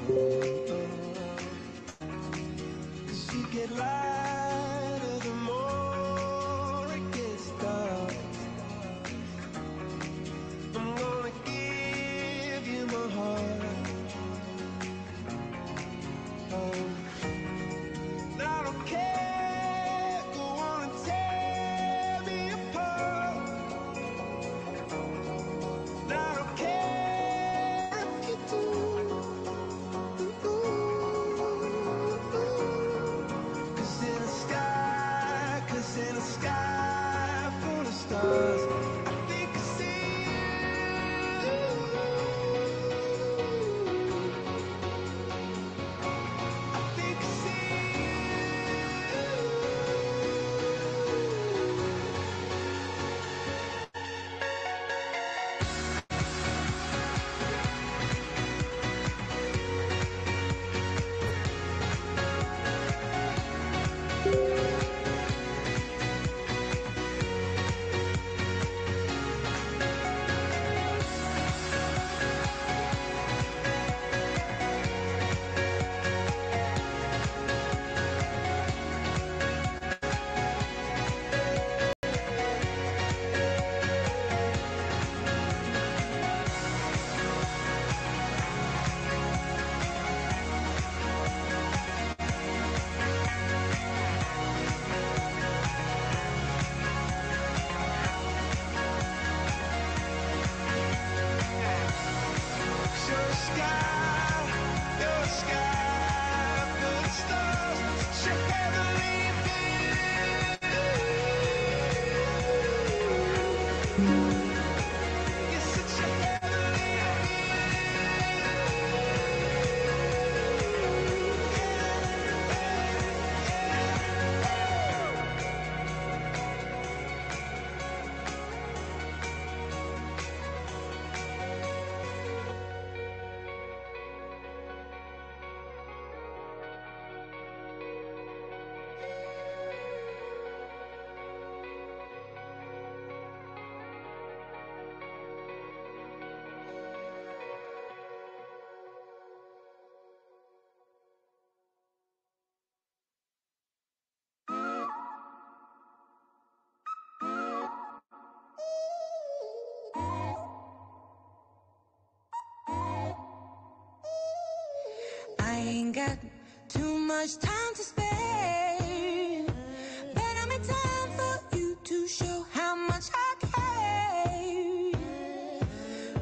'Cause you get lighter the more it gets dark. I'm gonna give you my heart. Oh, I don't care, go on and tear me apart. I don't care if you do. 'Cause in a sky full of stars, I think I see you. I think I see your sky, your sky full of stars, such a heavenly view. You're such a heavenly I ain't got too much time to spare, but I'm in time for you to show how much I care.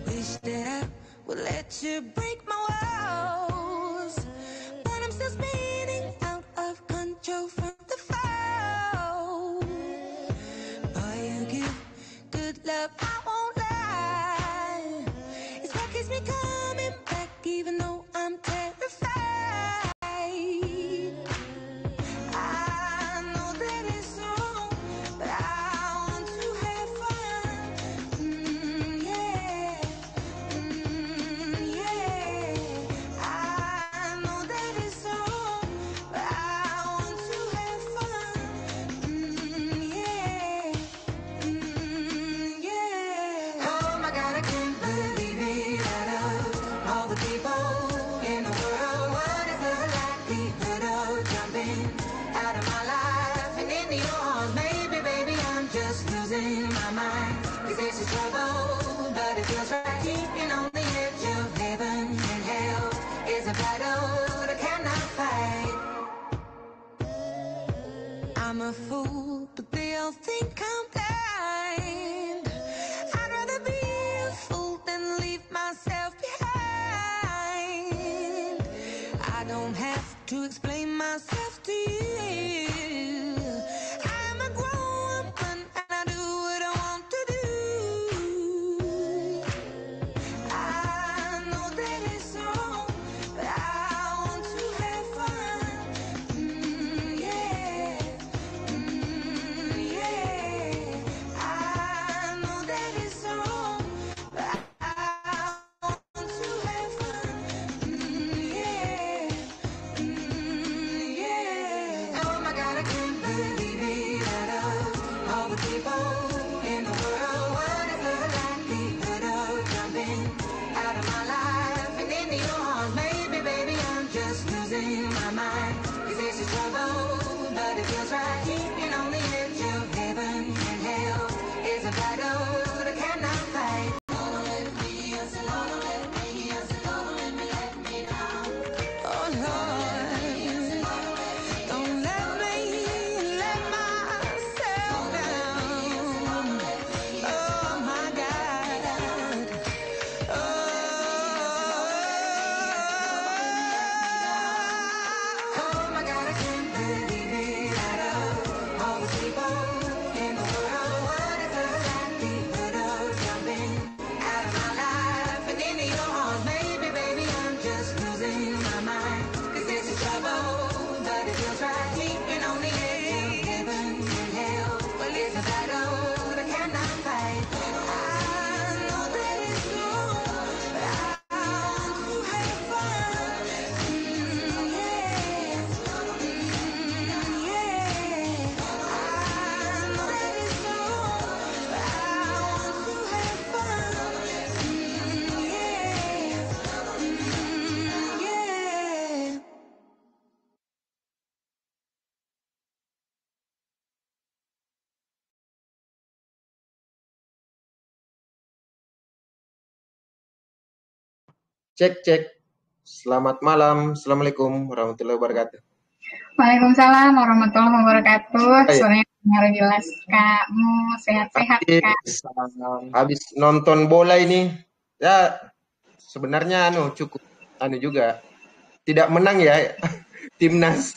Wish that I would let you break my walls, but I'm still spinning out of control from the fall. Boy, you give good love, I won't lie. It's what keeps me coming back, even though I'm terrified. I know that it's wrong, but I want to have fun. Yeah, yeah. I know that it's wrong, but I want to have fun. Yeah, yeah. Oh my God, I can't believe it. Out of all the people in the world, what is the likelihood of jumping out of my life and into yours? Maybe, baby, I'm just losing my mind. 'Cause this is trouble, but it feels right. Keeping on the edge of heaven and hell is a battle that I cannot fight. I'm a fool, but they all think I'm blind. I'd rather be a fool than leave myself behind. I don't have to explain myself to you. I'm a grown woman and I do what I want to do. I know that it's wrong, but I want to have fun. Yeah, yeah. I know that it's wrong, but I want to have fun. Yeah, yeah. Oh my God, I can't believe it. Out of all the people in the world, what is the likelihood of jumping out of my life and into yours? Maybe, baby, Cek, cek. Selamat malam. Assalamualaikum warahmatullahi wabarakatuh. Waalaikumsalam warahmatullahi wabarakatuh. Ya, Suaranya dengar jelas, Kakmu sehat-sehat, Kak. habis nonton bola ini, ya sebenarnya cukup juga. Tidak menang ya timnas.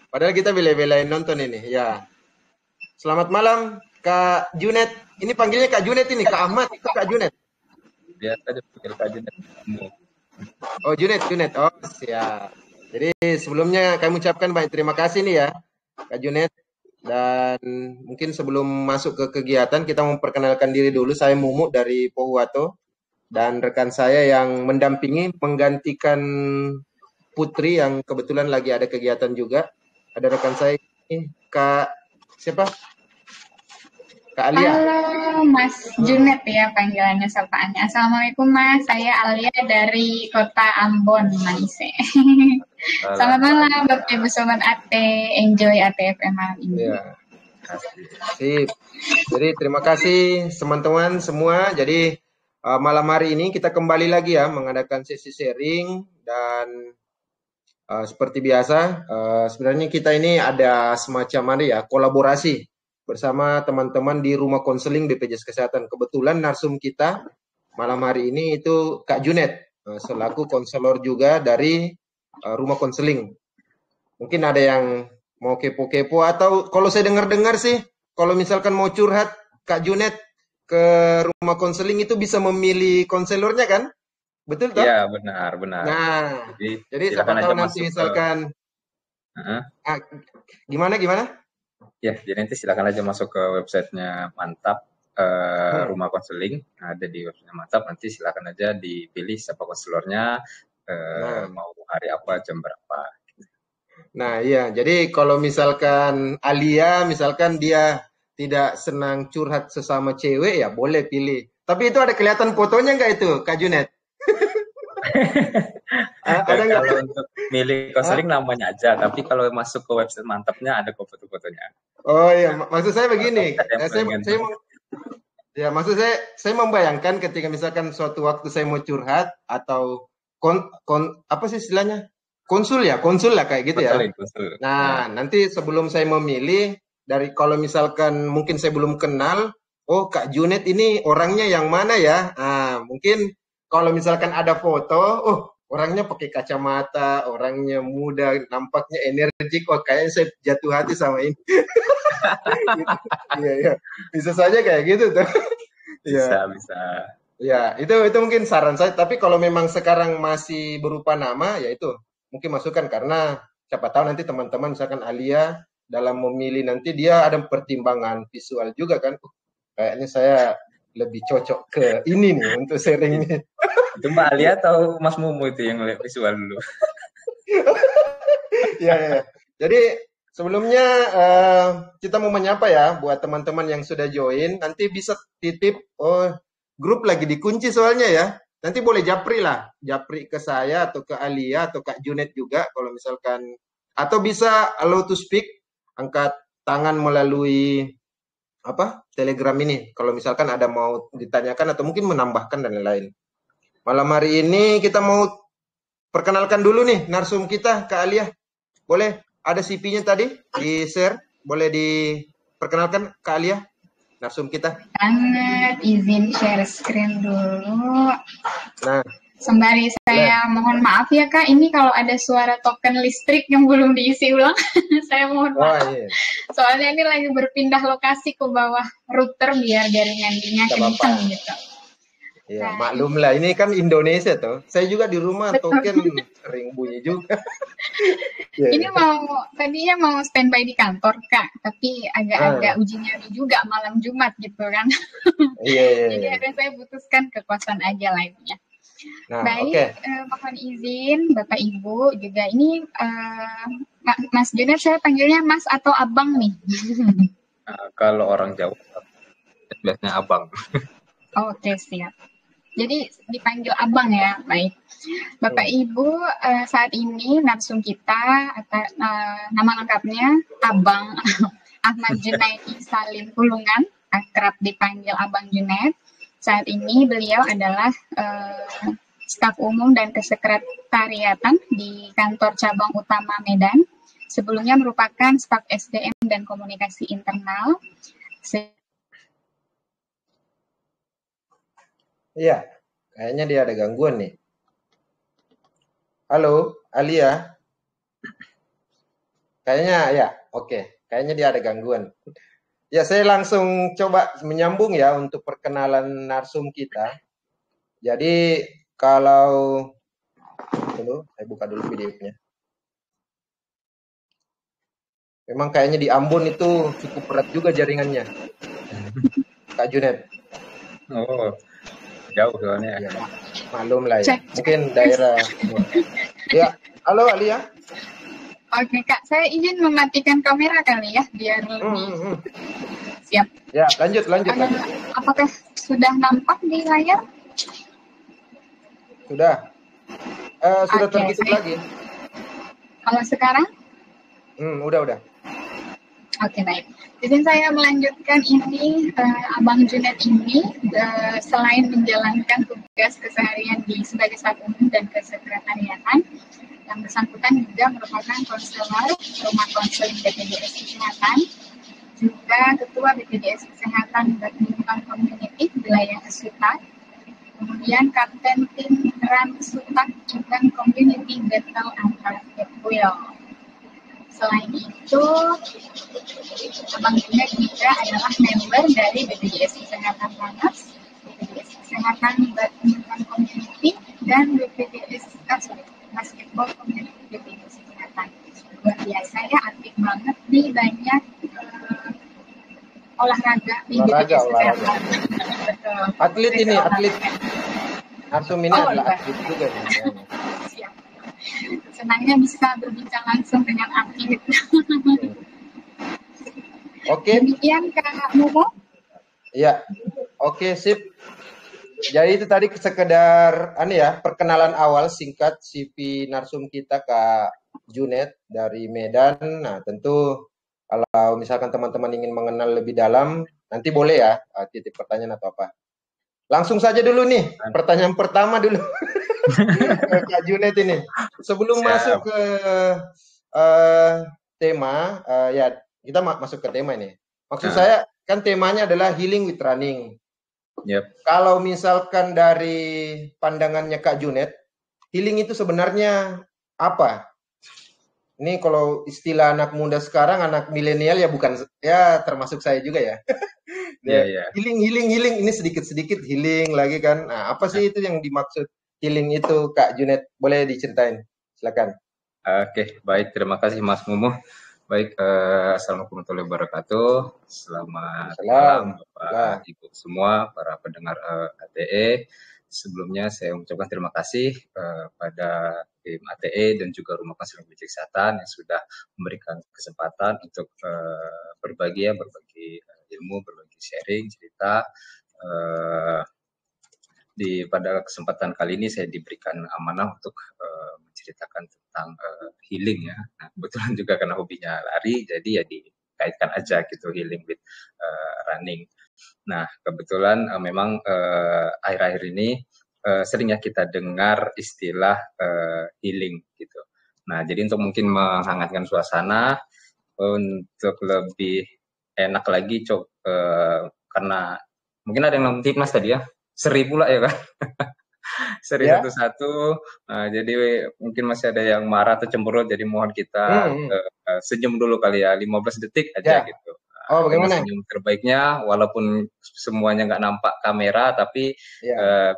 Padahal kita bela-belain nonton ini. Ya. Selamat malam Kak Junet. Ini panggilnya Kak Junet ini, Kak Ahmad atau Kak Junet? Biasa dipanggil Kak Junet. Oh, Junet. Oh, siap. Jadi sebelumnya kami ucapkan banyak terima kasih nih ya, Kak Junet. Dan mungkin sebelum masuk ke kegiatan, kita memperkenalkan diri dulu. Saya Mumu dari Pohuwato. Dan rekan saya yang mendampingi, menggantikan Putri yang kebetulan lagi ada kegiatan juga. Ada rekan saya ini, Kak siapa? Kak Alia. Halo, Mas Junet ya panggilannya sapaannya. Assalamualaikum Mas, saya Alia dari kota Ambon, Malaysia. Selamat malam Bapak Ibu Sobat AT, enjoy ATFM malam ini. Ya. Sip. Jadi terima kasih teman-teman semua. Jadi malam hari ini kita kembali lagi ya mengadakan sesi sharing dan seperti biasa sebenarnya kita ini ada semacam kolaborasi bersama teman-teman di Rumah Konseling BPJS Kesehatan. Kebetulan narsum kita malam hari ini itu Kak Junet selaku konselor juga dari Rumah Konseling. Mungkin ada yang mau kepo-kepo atau kalau saya dengar-dengar sih kalau misalkan mau curhat Kak Junet ke Rumah Konseling itu bisa memilih konselornya kan? Betul toh? Iya, benar. Nah, jadi siapa tahu nanti misalkan gimana? Ya, jadi nanti silakan aja masuk ke websitenya Mantap Rumah Konseling. Ada di websitenya Mantap. Nanti silakan aja dipilih siapa konselornya, mau hari apa, jam berapa. Nah, iya. Jadi kalau misalkan Alia, misalkan dia tidak senang curhat sesama cewek, ya boleh pilih. Tapi itu ada kelihatan fotonya nggak itu, Kak Junet? Ada nggak? Kalau untuk milih konseling namanya aja, tapi kalau masuk ke website Mantapnya ada foto-fotonya. Oh iya, maksud saya begini. Maksud saya membayangkan ketika misalkan suatu waktu saya mau curhat atau apa sih istilahnya? Konsul lah kayak gitu ya. Konsul. Nah, nanti sebelum saya memilih dari kalau misalkan mungkin saya belum kenal, oh Kak Junet ini orangnya yang mana ya? Nah, mungkin kalau misalkan ada foto, orangnya pakai kacamata, orangnya muda, nampaknya energik, kayaknya saya jatuh hati sama ini. Iya. Bisa saja kayak gitu tuh. Bisa. Ya, itu mungkin saran saya. Tapi kalau memang sekarang masih berupa nama, ya itu mungkin masukkan karena siapa tahu nanti teman-teman misalkan Alia dalam memilih nanti dia ada pertimbangan visual juga kan. Kayaknya saya lebih cocok ke ini nih untuk sharing nih. Itu Mbak Alia atau Mas Mumu itu yang lihat visual dulu? Ya. Jadi sebelumnya kita mau menyapa ya buat teman-teman yang sudah join. Nanti bisa titip, grup lagi dikunci soalnya ya. Nanti boleh japri ke saya atau ke Alia atau Kak Junet juga kalau misalkan. Atau bisa allow to speak, angkat tangan melalui Telegram ini. Kalau misalkan ada mau ditanyakan atau mungkin menambahkan dan lain-lain. Malam hari ini kita mau perkenalkan dulu nih narsum kita, Kak Alia. Boleh? Ada CV-nya tadi di-share. Boleh diperkenalkan, Kak Alia, narsum kita. Sangat izin share screen dulu. Nah. Sembari saya mohon maaf ya Kak, ini kalau ada suara token listrik yang belum diisi ulang, saya mohon maaf. Iya. Soalnya ini lagi berpindah lokasi ke bawah router biar jaringannya kencang gitu. Ya, maklum lah, ini kan Indonesia tuh. Saya juga di rumah token sering bunyi juga. Ini tadinya mau standby di kantor Kak, tapi agak-agak uji nyali juga malam Jumat gitu kan. Jadi akhirnya saya putuskan ke kosan aja live-nya. Nah, baik, mohon izin Bapak Ibu juga ini Mas Junet saya panggilnya Mas atau Abang nih? Kalau orang Jawa biasanya Abang. Oke, siap. Jadi dipanggil Abang ya, baik. Bapak Ibu saat ini narsum kita nama lengkapnya Abang Ahmad Junaidi Salim Pulungan, akrab dipanggil Abang Junet. Saat ini beliau adalah staf umum dan kesekretariatan di kantor cabang utama Medan. Sebelumnya merupakan staf SDM dan komunikasi internal. Iya, kayaknya dia ada gangguan nih. Halo, Alia. Kayaknya ya, oke. Kayaknya dia ada gangguan. Ya, saya langsung coba menyambung ya untuk perkenalan narsum kita. Jadi kalau dulu, saya buka dulu videonya. Memang kayaknya di Ambon itu cukup berat juga jaringannya, Kak Junet. Oh, jauh soalnya. Ya, malum lah ya. Mungkin daerah. Ya, halo Alia. Oke Kak, saya izin mematikan kamera kali ya, biar lebih siap. Ya, lanjut. Apakah sudah nampak di layar? Sudah. Sudah tertutup lagi. Kalau sekarang? Udah. Oke, baik. Jadi saya melanjutkan ini, Abang Junet ini selain menjalankan tugas keseharian sebagai staf umum dan kesekretariatan, yang bersangkutan juga merupakan konselor rumah konseling BPJS Kesehatan, juga ketua BPJS Kesehatan dan Lingkungan Komuniti wilayah Sutat, kemudian kapten tim Ran Sutat Event Community Battle antar Goodwill. Selain itu, Abang Junet juga adalah member dari BPJS Kesehatan Panas, BPJS Kesehatan Lingkungan Komuniti, dan BPJS Basketball Community BPJS Kesehatan. Luar biasa ya, aktif banget di banyak olahraga di BPJS Kesehatan. Atlet ini, atlet. Narsum ini adalah atlet juga. Siap. Senangnya bisa berbincang langsung dengan atlet. Oke. Demikian Kak Momo. Iya. Oke, sip. Jadi itu tadi sekedar perkenalan awal singkat CV narsum kita Kak Junet dari Medan. Nah, tentu kalau misalkan teman-teman ingin mengenal lebih dalam, nanti boleh ya titip pertanyaan atau apa. Langsung saja dulu nih, pertanyaan pertama dulu. Kak Junet ini. Sebelum masuk ke tema, ya kita masuk ke tema ini. Maksud saya kan temanya adalah healing with running. Yep. Kalau misalkan dari pandangannya Kak Junet, healing itu sebenarnya apa? Ini kalau istilah anak muda sekarang, anak milenial ya bukan, ya termasuk saya juga ya. Yeah. Healing, ini sedikit-sedikit healing lagi kan. Nah, apa sih itu yang dimaksud healing itu Kak Junet? Boleh diceritain? Silakan. Oke, baik. Terima kasih Mas Mumu. Baik, Assalamualaikum warahmatullahi wabarakatuh. Selamat malam Bapak Ibu semua, para pendengar ATE. Sebelumnya saya mengucapkan terima kasih pada tim ATE dan juga Rumah Konseling BPJS Kesehatan yang sudah memberikan kesempatan untuk berbagi ilmu, berbagi sharing, cerita. Pada kesempatan kali ini saya diberikan amanah untuk menceritakan tentang healing ya. Nah, kebetulan juga karena hobinya lari, jadi ya dikaitkan aja gitu healing with running. Nah, kebetulan memang akhir-akhir ini seringnya kita dengar istilah healing gitu. Nah, jadi untuk mungkin menghangatkan suasana, untuk lebih enak lagi karena mungkin ada yang nonton Tipnas tadi ya. 1000 lah ya kan. 1001. Jadi mungkin masih ada yang marah atau cemberut, jadi mohon kita senyum dulu kali ya, 15 detik aja gitu. Bagaimana? Senyum terbaiknya walaupun semuanya nggak nampak kamera tapi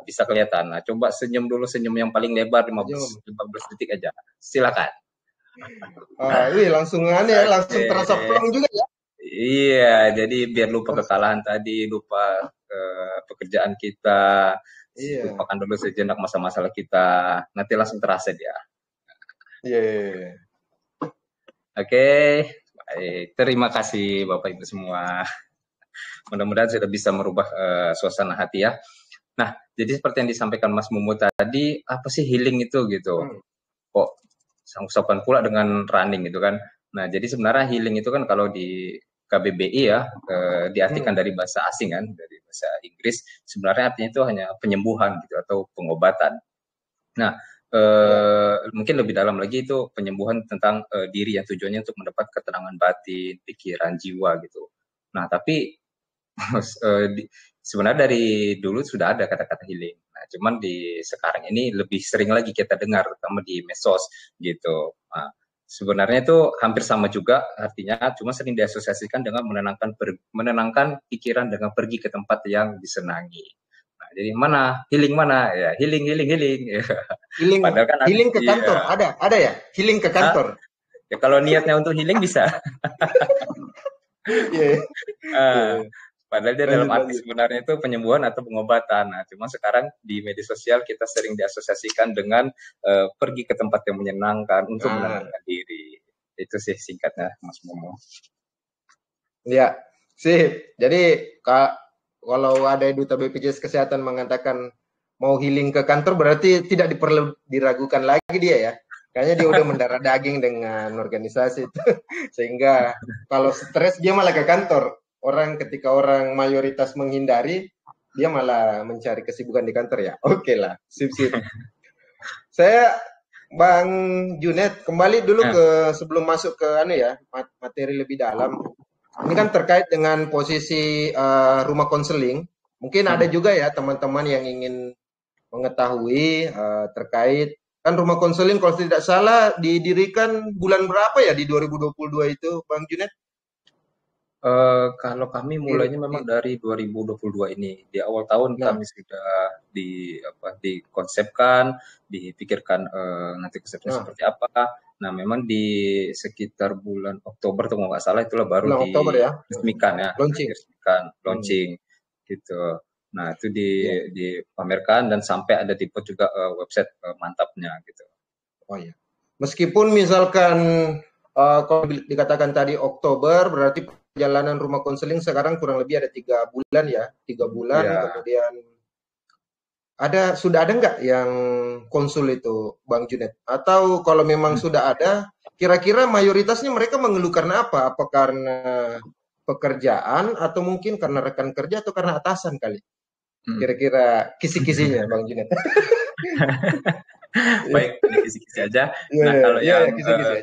bisa kelihatan. Nah, coba senyum dulu, senyum yang paling lebar 15 detik aja. Silakan. Langsung langsung terasa plong juga ya. Iya, jadi biar lupa kekalahan tadi, lupa pekerjaan kita, lupakan dulu sejenak masalah kita, nanti langsung terasa dia. Iya. Oke, baik. Terima kasih Bapak Ibu semua. Mudah-mudahan sudah bisa merubah suasana hati ya. Nah, jadi seperti yang disampaikan Mas Mumu tadi, apa sih healing itu gitu? Kok sanggup pula dengan running gitu kan? Nah, jadi sebenarnya healing itu kan kalau di KBBI ya, diartikan dari bahasa asing kan, dari bahasa Inggris, sebenarnya artinya itu hanya penyembuhan gitu atau pengobatan. Nah, mungkin lebih dalam lagi itu penyembuhan tentang diri yang tujuannya untuk mendapat ketenangan batin, pikiran, jiwa gitu. Nah, tapi sebenarnya dari dulu sudah ada kata-kata healing. Nah, cuman di sekarang ini lebih sering lagi kita dengar, terutama di medsos gitu. Nah, sebenarnya itu hampir sama juga artinya, cuma sering diasosiasikan dengan menenangkan pikiran dengan pergi ke tempat yang disenangi. Nah, jadi healing mana ya, healing. Healing, Padahal kan healing ke kantor, ada ya? Healing ke kantor. Ya kalau niatnya untuk healing bisa. Padahal dia dalam arti sebenarnya itu penyembuhan atau pengobatan. Nah, cuma sekarang di media sosial kita sering diasosiasikan dengan pergi ke tempat yang menyenangkan untuk menenangkan diri. Itu sih singkatnya, Mas Momo. Ya, sih. Jadi kalau ada duta BPJS Kesehatan mengatakan mau healing ke kantor, berarti tidak perlu diragukan lagi dia ya. Kayaknya dia udah mendarah daging dengan organisasi itu. Sehingga kalau stres dia malah ke kantor. Ketika orang mayoritas menghindari, dia malah mencari kesibukan di kantor ya. Oke lah, sip. Saya Bang Junet kembali dulu ke sebelum masuk ke materi lebih dalam. Ini kan terkait dengan posisi rumah konseling. Mungkin ada juga ya teman-teman yang ingin mengetahui terkait kan rumah konseling kalau tidak salah didirikan bulan berapa ya di 2022 itu, Bang Junet? Kalau kami mulainya memang dari 2022 ini. Di awal tahun kami sudah dikonsepkan, dipikirkan nanti konsepnya seperti apa. Nah, memang di sekitar bulan Oktober tuh nggak salah itulah baru diresmikan ya. Launching gitu. Nah, itu dipamerkan dan sampai ada tipe juga website mantapnya gitu. Oh iya. Meskipun misalkan kalau dikatakan tadi Oktober, berarti perjalanan rumah konseling sekarang kurang lebih ada 3 bulan ya, 3 bulan. Kemudian sudah ada nggak yang konsul itu, Bang Junet? Atau kalau memang sudah ada, kira-kira mayoritasnya mereka mengeluh karena apa? Apa karena pekerjaan atau mungkin karena rekan kerja atau karena atasan kali? Kira-kira kisi-kisinya, Bang Junet. Baik, kisi-kisi aja. Nah, kalau yang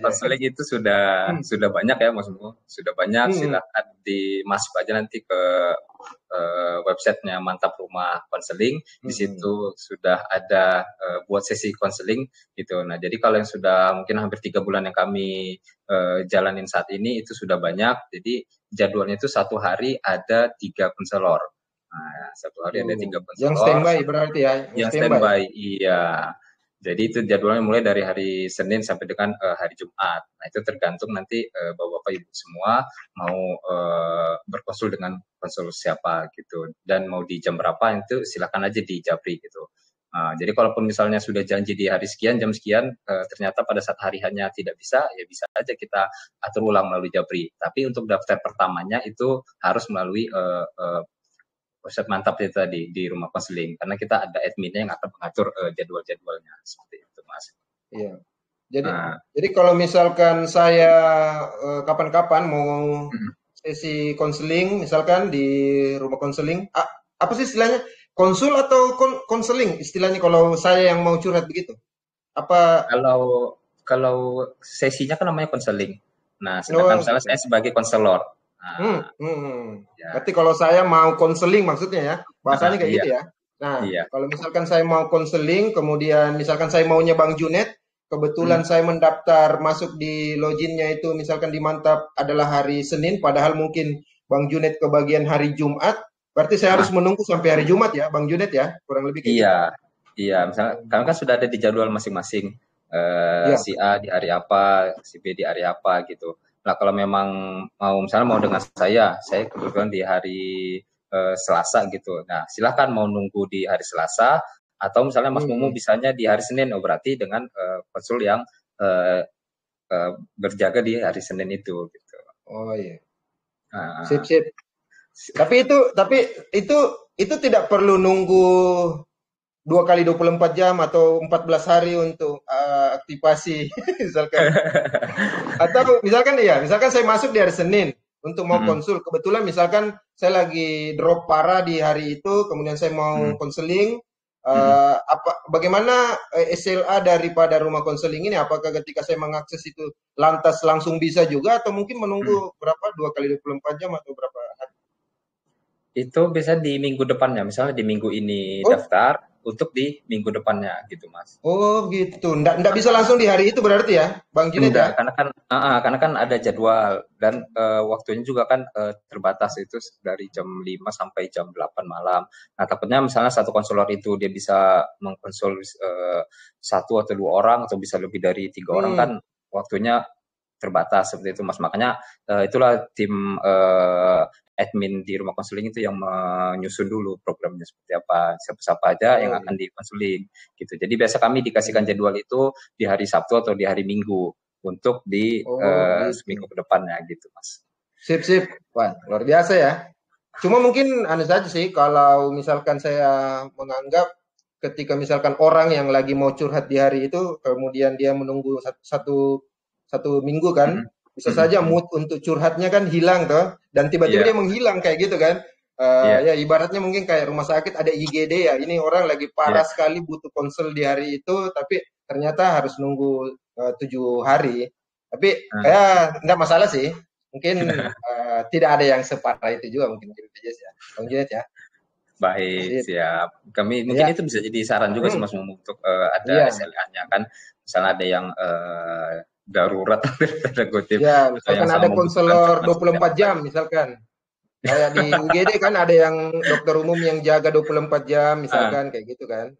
konseling itu sudah banyak ya, Mas Mo. Sudah banyak, silakan dimasuk aja nanti ke websitenya Mantap Rumah Konseling. Di situ sudah ada buat sesi konseling gitu. Nah, jadi kalau yang sudah mungkin hampir 3 bulan yang kami jalanin saat ini itu sudah banyak. Jadi jadwalnya itu 1 hari ada 3 konselor. Nah, 1 hari ada 3 konselor. Yang standby berarti ya? Yang standby, iya. Jadi itu jadwalnya mulai dari hari Senin sampai dengan hari Jumat. Nah, itu tergantung nanti Bapak-Bapak Ibu semua mau berkonsul dengan konsul siapa gitu. Dan mau di jam berapa itu silakan aja di Japri gitu. Jadi kalaupun misalnya sudah janji di hari sekian, jam sekian, ternyata pada saat hari hanya tidak bisa, ya bisa aja kita atur ulang melalui Japri. Tapi untuk daftar pertamanya itu harus melalui website Mantap itu tadi di rumah konseling, karena kita ada adminnya yang akan mengatur jadwal-jadwalnya seperti itu, Mas. Iya. Jadi kalau misalkan saya kapan-kapan mau sesi konseling, misalkan di rumah konseling, apa sih istilahnya? Konsul atau konseling istilahnya kalau saya yang mau curhat begitu? Apa? Kalau sesinya kan namanya konseling. Nah, sedangkan misalnya saya sebagai konselor. Berarti kalau saya mau konseling maksudnya ya, bahasanya kayak gitu ya. Nah, kalau misalkan saya mau konseling, kemudian misalkan saya maunya Bang Junet, kebetulan saya mendaftar masuk di loginnya itu misalkan di Mantap adalah hari Senin, padahal mungkin Bang Junet kebagian hari Jumat, berarti saya harus menunggu sampai hari Jumat ya, Bang Junet ya, kurang lebih kayak gitu. Iya, misalnya kami kan sudah ada di jadwal masing-masing, si A di hari apa, si B di hari apa gitu. Nah, kalau memang misalnya dengan saya kebetulan di hari Selasa gitu. Nah, silakan mau nunggu di hari Selasa atau misalnya Mas Mumu bisanya di hari Senin, berarti dengan konsul yang berjaga di hari Senin itu gitu. Oh iya. Sip. Tapi itu tidak perlu nunggu 2 kali 24 jam atau 14 hari untuk aktivasi misalkan. Atau misalkan saya masuk di hari Senin untuk mau konsul. Kebetulan misalkan saya lagi drop parah di hari itu, kemudian saya mau konseling, Bagaimana SLA daripada rumah konseling ini? Apakah ketika saya mengakses itu lantas langsung bisa juga atau mungkin menunggu berapa 2 kali 24 jam atau berapa hari? Itu bisa di minggu depannya, misalnya di minggu ini daftar untuk di minggu depannya gitu, Mas. Oh gitu, nggak bisa langsung di hari itu berarti ya, Bang Junaid ya? Karena kan ada jadwal dan waktunya juga kan terbatas, itu dari jam 5 sampai jam 8 malam. Nah takutnya misalnya satu konselor itu dia bisa mengkonsul 1 atau 2 orang atau bisa lebih dari 3 orang kan waktunya terbatas seperti itu, Mas. Makanya itulah tim admin di rumah konseling itu yang menyusun dulu programnya seperti apa, siapa-siapa aja yang akan dikonseling gitu. Jadi biasa kami dikasihkan jadwal itu di hari Sabtu atau di hari Minggu untuk di seminggu ke depannya gitu, Mas. Sip. Wah, luar biasa ya. Cuma mungkin saja sih kalau misalkan saya menganggap ketika misalkan orang yang lagi mau curhat di hari itu kemudian dia menunggu satu minggu kan, bisa saja mood untuk curhatnya kan hilang toh, dan tiba-tiba dia menghilang kayak gitu kan. Ya ibaratnya mungkin kayak rumah sakit ada IGD ya, ini orang lagi parah sekali butuh konsel di hari itu, tapi ternyata harus nunggu 7 hari. Tapi ya enggak masalah sih, mungkin tidak ada yang separah itu juga mungkin BPJS ya, Bang Junaid ya. Baik, siap. Kami mungkin itu bisa jadi saran juga sih Mas untuk ada SLA-nya kan, misalnya ada yang darurat tanda kutip. Ya, misalkan ada konselor 24 jam misalkan. Kayak di UGD kan ada yang dokter umum yang jaga 24 jam misalkan kayak gitu kan.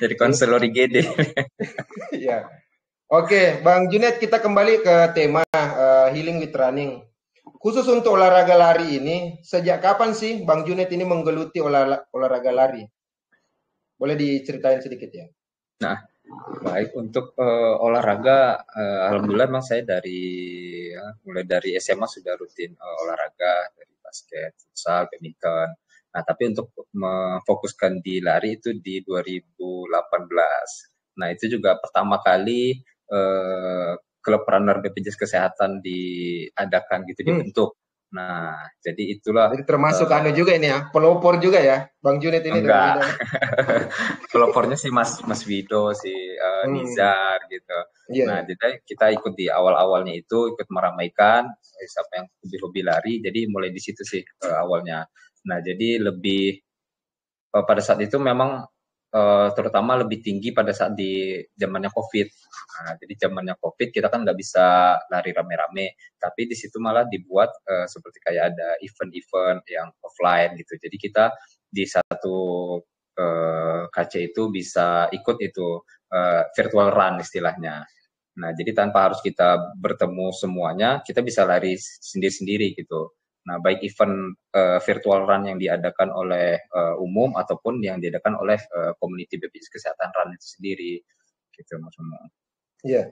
Jadi konselor IGD. Iya. Oke, Bang Junaid, kita kembali ke tema healing with running. Khusus untuk olahraga lari ini, sejak kapan sih Bang Junaid ini menggeluti olahraga lari? Boleh diceritain sedikit ya? Nah, baik untuk olahraga, alhamdulillah memang saya mulai dari SMA sudah rutin olahraga, dari basket, futsal, badminton. Nah, tapi untuk memfokuskan di lari itu di 2018. Nah, itu juga pertama kali klub runner BPJS Kesehatan diadakan gitu, dibentuk. Nah, jadi itulah. Jadi termasuk juga ini ya, pelopor juga ya, Bang Junaid ini. Enggak. Pelopornya sih Mas Wido, Nizar gitu. Nah, jadi kita ikut di awal-awalnya itu, ikut meramaikan siapa yang hobi lari. Jadi mulai di situ sih awalnya. Nah, jadi lebih pada saat itu memang terutama lebih tinggi pada saat di zamannya COVID. Nah, jadi zamannya COVID kita kan nggak bisa lari rame-rame, tapi di situ malah dibuat seperti kayak ada event-event yang offline gitu. Jadi kita di satu KC itu bisa ikut itu virtual run istilahnya. Nah, jadi tanpa harus kita bertemu semuanya, kita bisa lari sendiri-sendiri gitu. Nah, baik event virtual run yang diadakan oleh umum ataupun yang diadakan oleh community BPJS Kesehatan Run itu sendiri, gitu Mas. Iya.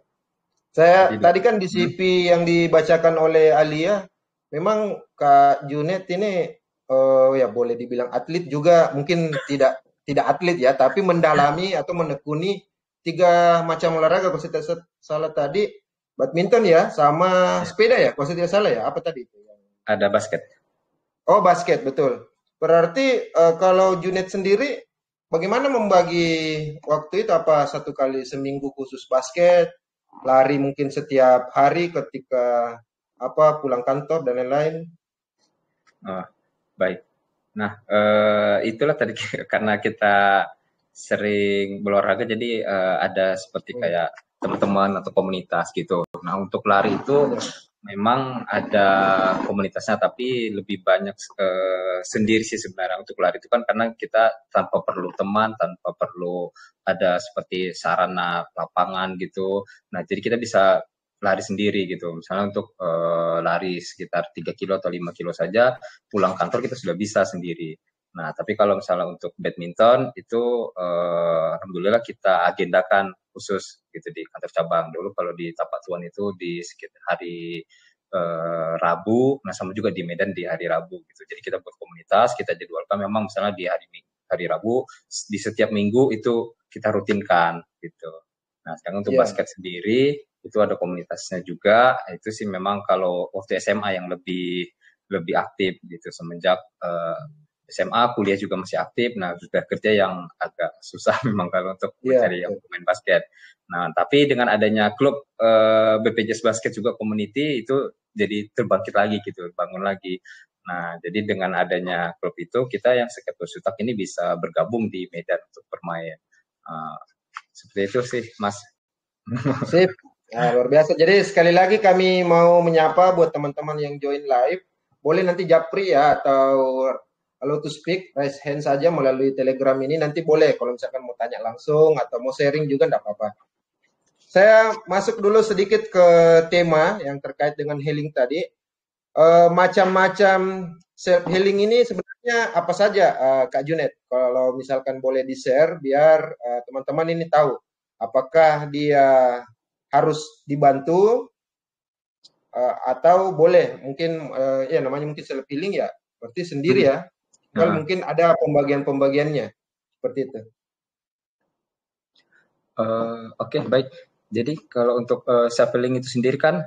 Saya tadi kan di CV yang dibacakan oleh Alia, memang Kak Junaid ini ya boleh dibilang atlet juga, mungkin tidak atlet ya, tapi mendalami atau menekuni 3 macam olahraga. Kalau saya salah tadi badminton ya, sama sepeda ya, kalau saya tidak salah ya, apa tadi? Ada basket. Oh, basket, betul. Berarti kalau Junaid sendiri bagaimana membagi waktu itu? Apa 1 kali seminggu khusus basket, lari mungkin setiap hari ketika pulang kantor dan lain-lain? Baik. Nah, itulah tadi karena kita sering berolahraga, jadi ada seperti kayak teman-teman atau komunitas gitu. Nah, untuk lari itu memang ada komunitasnya, tapi lebih banyak sendiri sih sebenarnya untuk lari itu kan, karena kita tanpa perlu teman, tanpa perlu ada seperti sarana lapangan gitu. Nah, jadi kita bisa lari sendiri gitu. Misalnya untuk lari sekitar 3 kilo atau 5 kilo saja, pulang kantor kita sudah bisa sendiri. Nah, tapi kalau misalnya untuk badminton itu alhamdulillah kita agendakan khusus gitu di kantor cabang. Dulu kalau di Tapak Tuan itu di sekitar hari Rabu, nah sama juga di Medan di hari Rabu gitu. Jadi kita buat komunitas, kita jadwalkan memang misalnya di hari Rabu, di setiap minggu itu kita rutinkan gitu. Nah, sekarang untuk basket sendiri itu ada komunitasnya juga. Itu sih memang kalau waktu SMA yang lebih aktif gitu, semenjak SMA, kuliah juga masih aktif. Nah, sudah kerja yang agak susah memang kalau untuk mencari yang pemain basket. Nah, tapi dengan adanya klub BPJS Basket juga community itu jadi terbangkit lagi gitu, bangun lagi. Nah, jadi dengan adanya klub itu kita yang Skateboard Sutak ini bisa bergabung di Medan untuk bermain. Seperti itu sih, Mas. Sip. Nah, luar biasa. Jadi sekali lagi kami mau menyapa buat teman-teman yang join live. Boleh nanti japri ya atau allow to speak, raise hand saja melalui Telegram ini. Nanti boleh kalau misalkan mau tanya langsung atau mau sharing juga enggak apa-apa. Saya masuk dulu sedikit ke tema yang terkait dengan healing tadi. Macam-macam self healing ini sebenarnya apa saja, Kak Junet? Kalau misalkan boleh di-share biar teman-teman ini tahu apakah dia harus dibantu atau boleh mungkin ya namanya mungkin self healing ya berarti sendiri ya. Kalau mungkin ada pembagian-pembagiannya seperti itu. Oke, baik. Jadi kalau untuk self healing itu sendiri kan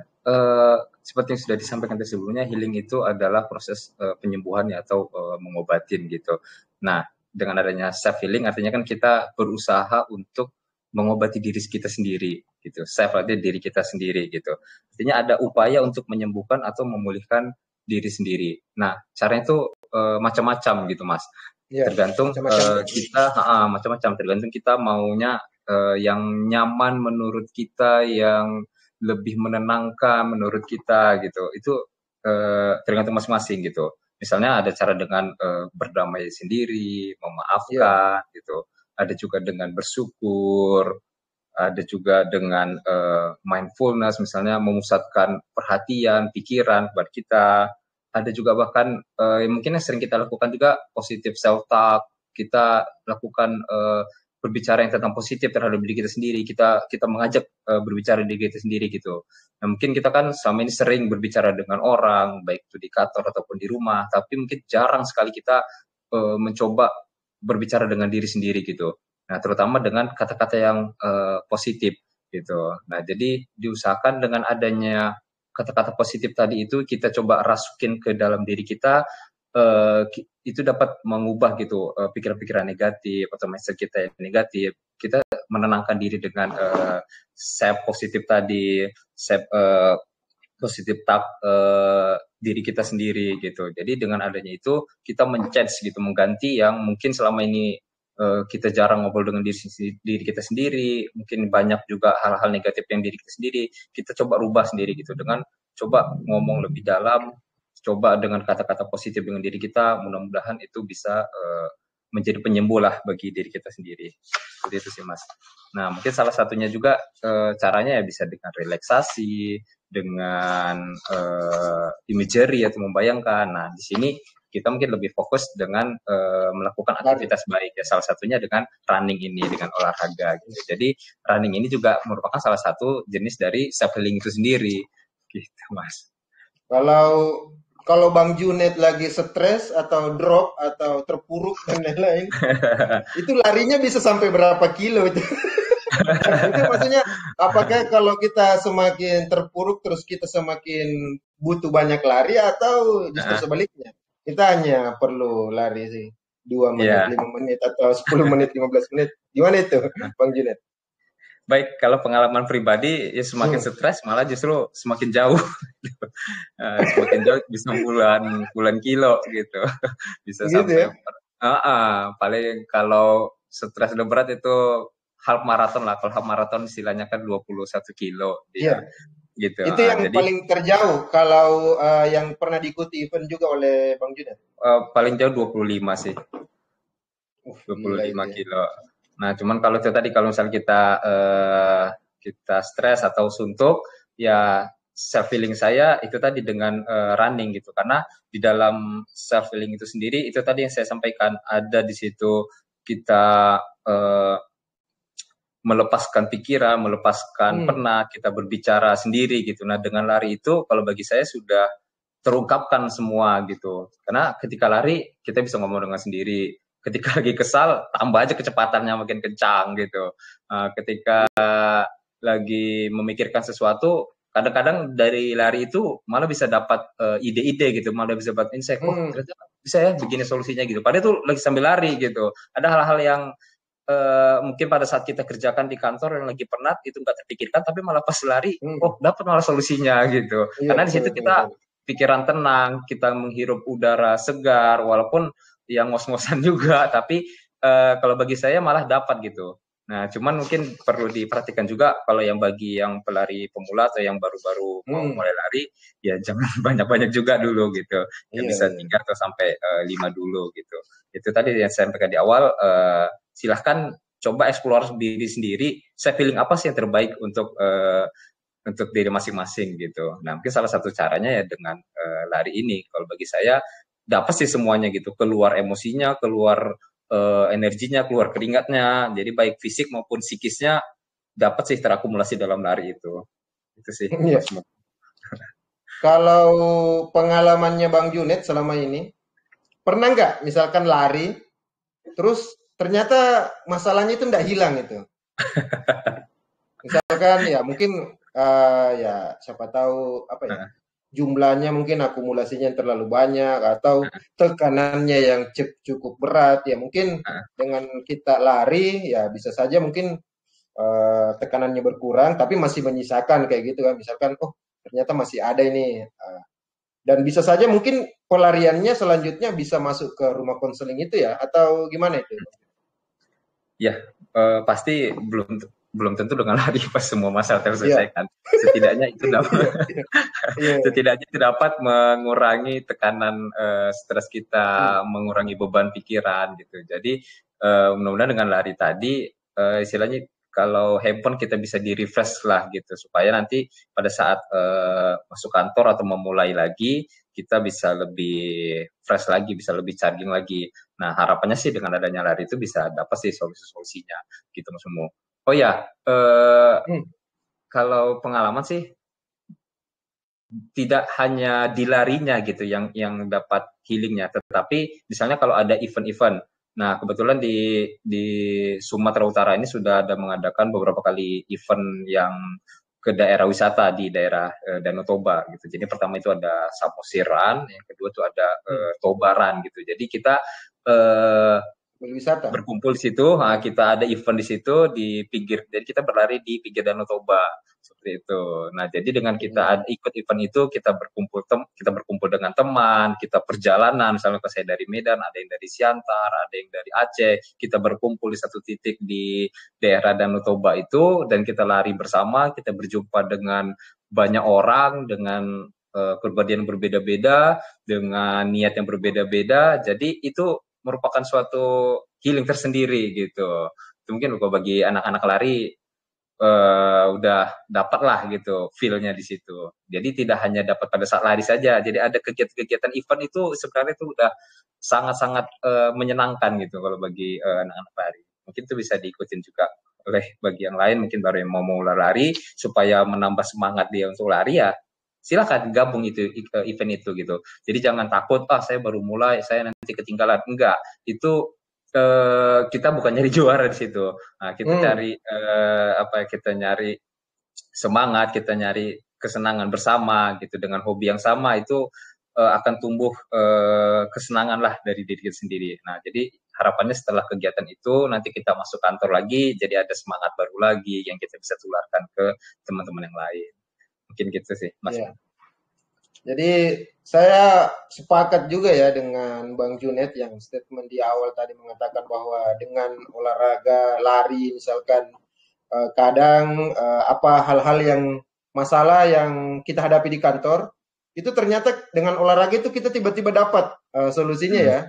seperti yang sudah disampaikan sebelumnya, healing itu adalah proses penyembuhan ya atau mengobatin gitu. Nah, dengan adanya self healing artinya kan kita berusaha untuk mengobati diri kita sendiri gitu. Self artinya diri kita sendiri gitu. Artinya ada upaya untuk menyembuhkan atau memulihkan diri sendiri. Nah, caranya itu macam-macam gitu, Mas. Ya, tergantung kita macam-macam, tergantung kita maunya yang nyaman menurut kita, yang lebih menenangkan menurut kita gitu. Itu tergantung masing-masing gitu. Misalnya ada cara dengan berdamai sendiri, memaafkan gitu. Ada juga dengan bersyukur, ada juga dengan mindfulness, misalnya memusatkan perhatian, pikiran kepada kita. Ada juga bahkan mungkin yang sering kita lakukan juga positive self-talk. Kita lakukan berbicara yang tentang positif terhadap diri kita sendiri. Kita mengajak berbicara diri kita sendiri gitu. Nah, mungkin kita kan selama ini sering berbicara dengan orang, baik itu di kantor ataupun di rumah, tapi mungkin jarang sekali kita mencoba berbicara dengan diri sendiri gitu. Nah, terutama dengan kata-kata yang positif gitu. Nah, jadi diusahakan dengan adanya kata-kata positif tadi itu kita coba rasukin ke dalam diri kita, itu dapat mengubah gitu pikiran-pikiran negatif atau mindset kita yang negatif. Kita menenangkan diri dengan self positif tadi, self positif talk diri kita sendiri gitu. Jadi dengan adanya itu kita men-change gitu, mengganti yang mungkin selama ini kita jarang ngobrol dengan diri kita sendiri, mungkin banyak juga hal-hal negatif yang diri kita sendiri, kita coba rubah sendiri gitu dengan coba ngomong lebih dalam, coba dengan kata-kata positif dengan diri kita, mudah-mudahan itu bisa menjadi penyembuh lah bagi diri kita sendiri. Seperti itu sih, Mas. Nah, mungkin salah satunya juga caranya ya bisa dengan relaksasi, dengan imagery atau membayangkan. Nah, di sini kita mungkin lebih fokus dengan melakukan aktivitas baik ya, salah satunya dengan running ini, dengan olahraga gitu. Jadi running ini juga merupakan salah satu jenis dari self healing itu sendiri gitu, Mas. Kalau Bang Junet lagi stres atau drop atau terpuruk dan lain-lain, itu larinya bisa sampai berapa kilo itu? Itu maksudnya apakah kalau kita semakin terpuruk terus kita semakin butuh banyak lari atau justru sebaliknya? Kita hanya perlu lari sih 2 menit, 5 menit atau 10 menit, 15 menit. Gimana itu, Bang Junet? Baik, kalau pengalaman pribadi ya semakin stres malah justru semakin jauh. Semakin jauh bisa puluhan kilo gitu. Bisa gitu sampai ya? Paling kalau stres udah berat itu half marathon lah. Kalau half marathon istilahnya kan 21 kilo. Iya. Gitu. Itu yang jadi, paling terjauh kalau yang pernah diikuti event juga oleh Bang Junet? Paling jauh 25 sih. 25 kilo. Nah, cuman kalau itu tadi kalau misalnya kita stres atau suntuk, ya self healing saya itu tadi dengan running gitu. Karena di dalam self healing itu sendiri itu tadi yang saya sampaikan, ada di situ kita melepaskan pikiran, melepaskan penat, kita berbicara sendiri gitu. Nah, dengan lari itu kalau bagi saya sudah terungkapkan semua gitu. Karena ketika lari kita bisa ngomong dengan sendiri. Ketika lagi kesal, tambah aja kecepatannya makin kencang gitu. Ketika lagi memikirkan sesuatu, kadang-kadang dari lari itu malah bisa dapat ide-ide gitu, malah bisa dapat insight. Oh, ternyata bisa ya begini solusinya gitu. Padahal itu lagi sambil lari gitu. Ada hal-hal yang mungkin pada saat kita kerjakan di kantor yang lagi penat itu nggak terpikirkan, tapi malah pas lari, dapat malah solusinya gitu. Iya, Karena di situ kita pikiran tenang, kita menghirup udara segar, walaupun yang ngos-ngosan juga, tapi kalau bagi saya malah dapat gitu. Nah, cuman mungkin perlu diperhatikan juga kalau yang bagi yang pelari pemula atau yang baru-baru mau mulai lari, ya jangan banyak-banyak juga dulu gitu. Ya bisa 3 atau sampai 5 dulu gitu. Itu tadi yang saya sampaikan di awal, silahkan coba eksplor diri sendiri, saya feeling apa sih yang terbaik untuk diri masing-masing gitu. Nah, mungkin salah satu caranya ya dengan lari ini. Kalau bagi saya dapat sih semuanya gitu, keluar emosinya, keluar energinya, keluar keringatnya. Jadi baik fisik maupun psikisnya dapat sih terakumulasi dalam lari itu. Itu sih. Iya. Kalau pengalamannya Bang Junet selama ini, pernah nggak misalkan lari, terus ternyata masalahnya itu nggak hilang itu? Misalkan ya mungkin ya siapa tahu apa ya, jumlahnya mungkin akumulasinya yang terlalu banyak atau tekanannya yang cukup berat, ya mungkin dengan kita lari ya bisa saja mungkin tekanannya berkurang tapi masih menyisakan kayak gitu kan, misalkan ternyata masih ada ini, dan bisa saja mungkin pelariannya selanjutnya bisa masuk ke rumah konseling itu ya, atau gimana itu? Ya, pasti belum tentu dengan lari pas semua masalah terselesaikan. Setidaknya itu dapat setidaknya itu dapat mengurangi tekanan stres kita, mengurangi beban pikiran gitu. Jadi mudah-mudahan dengan lari tadi istilahnya kalau handphone kita bisa di-refresh lah gitu, supaya nanti pada saat masuk kantor atau memulai lagi kita bisa lebih fresh lagi, bisa lebih charging lagi. Nah, harapannya sih dengan adanya lari itu bisa dapat sih solusi-solusinya gitu Mas Mu. Oh ya, kalau pengalaman sih tidak hanya di larinya gitu yang dapat healingnya, tetapi misalnya kalau ada event-event. Nah, kebetulan di Sumatera Utara ini sudah ada mengadakan beberapa kali event yang ke daerah wisata di daerah Danau Toba gitu. Jadi pertama itu ada Samosiran, yang kedua itu ada Tobaran gitu. Jadi kita wisata berkumpul di situ, kita ada event di situ di pinggir, jadi kita berlari di pinggir Danau Toba seperti itu. Nah, jadi dengan kita ikut event itu kita berkumpul dengan teman, kita perjalanan, misalnya saya dari Medan, ada yang dari Siantar, ada yang dari Aceh, kita berkumpul di satu titik di daerah Danau Toba itu dan kita lari bersama, kita berjumpa dengan banyak orang dengan kepribadian berbeda-beda, dengan niat yang berbeda-beda. Jadi itu merupakan suatu healing tersendiri gitu. Itu mungkin bagi anak-anak lari udah dapat lah gitu feel-nya di situ. Jadi tidak hanya dapat pada saat lari saja. Jadi ada kegiatan-kegiatan event itu sebenarnya itu udah sangat-sangat menyenangkan gitu kalau bagi anak-anak lari. Mungkin itu bisa diikutin juga oleh bagi yang lain, mungkin baru yang mau mulai lari supaya menambah semangat dia untuk lari ya. Silakan gabung itu event itu gitu. Jadi jangan takut, saya baru mulai, saya nanti ketinggalan. Enggak, itu kita bukan nyari juara di situ. Nah, kita cari kita nyari semangat, kita nyari kesenangan bersama gitu, dengan hobi yang sama itu akan tumbuh kesenangan lah dari diri kita sendiri. Nah, jadi harapannya setelah kegiatan itu nanti kita masuk kantor lagi, jadi ada semangat baru lagi yang kita bisa tularkan ke teman-teman yang lain. Mungkin gitu sih, Mas. Yeah. Jadi saya sepakat juga ya dengan Bang Junet yang statement di awal tadi mengatakan bahwa dengan olahraga lari misalkan kadang hal-hal yang masalah yang kita hadapi di kantor itu ternyata dengan olahraga itu kita tiba-tiba dapat solusinya ya.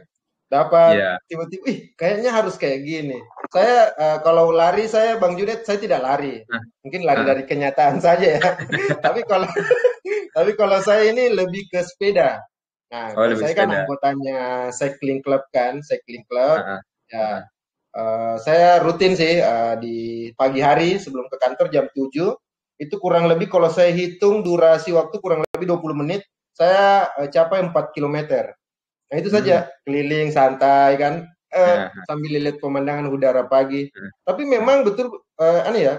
Dapat tiba-tiba, kayaknya harus kayak gini. Saya kalau lari, saya Bang Junet, saya tidak lari. Mungkin lari dari kenyataan saja ya. Tapi kalau saya ini lebih ke sepeda. Nah, saya kan anggotanya cycling club kan, Ya, saya rutin sih di pagi hari sebelum ke kantor jam 7. Itu kurang lebih kalau saya hitung durasi waktu kurang lebih 20 menit, saya capai 4 kilometer. Nah itu saja, keliling santai kan, sambil lihat pemandangan udara pagi. Tapi memang betul,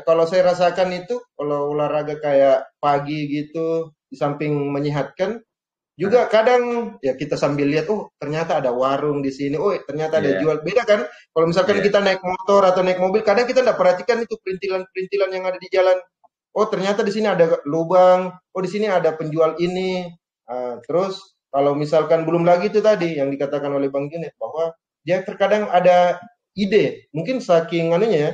kalau saya rasakan itu, kalau olahraga kayak pagi gitu, di samping menyehatkan, Juga kadang ya kita sambil lihat, oh ternyata ada warung di sini, oh ternyata ada jual. Beda kan? Kalau misalkan kita naik motor atau naik mobil, kadang kita tidak perhatikan itu perintilan-perintilan yang ada di jalan. Oh ternyata di sini ada lubang, oh di sini ada penjual ini. Terus kalau misalkan belum lagi itu tadi yang dikatakan oleh Bang Junet bahwa dia terkadang ada ide, mungkin saking anunya ya,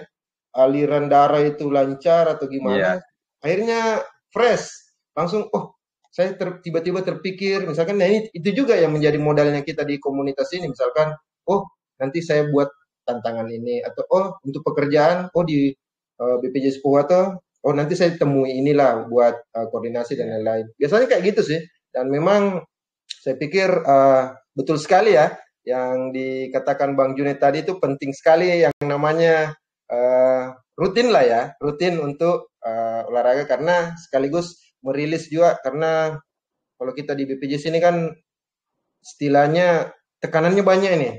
aliran darah itu lancar atau gimana, akhirnya fresh, langsung saya tiba-tiba terpikir, misalkan, nah ini itu juga yang menjadi modalnya kita di komunitas ini, misalkan, nanti saya buat tantangan ini, atau untuk pekerjaan, di BPJS Puwato, nanti saya temui inilah buat koordinasi dan lain-lain. Biasanya kayak gitu sih, dan memang saya pikir betul sekali ya, yang dikatakan Bang Junet tadi itu penting sekali yang namanya rutin lah ya, rutin untuk olahraga, karena sekaligus merilis juga, karena kalau kita di BPJS ini kan istilahnya tekanannya banyak ini,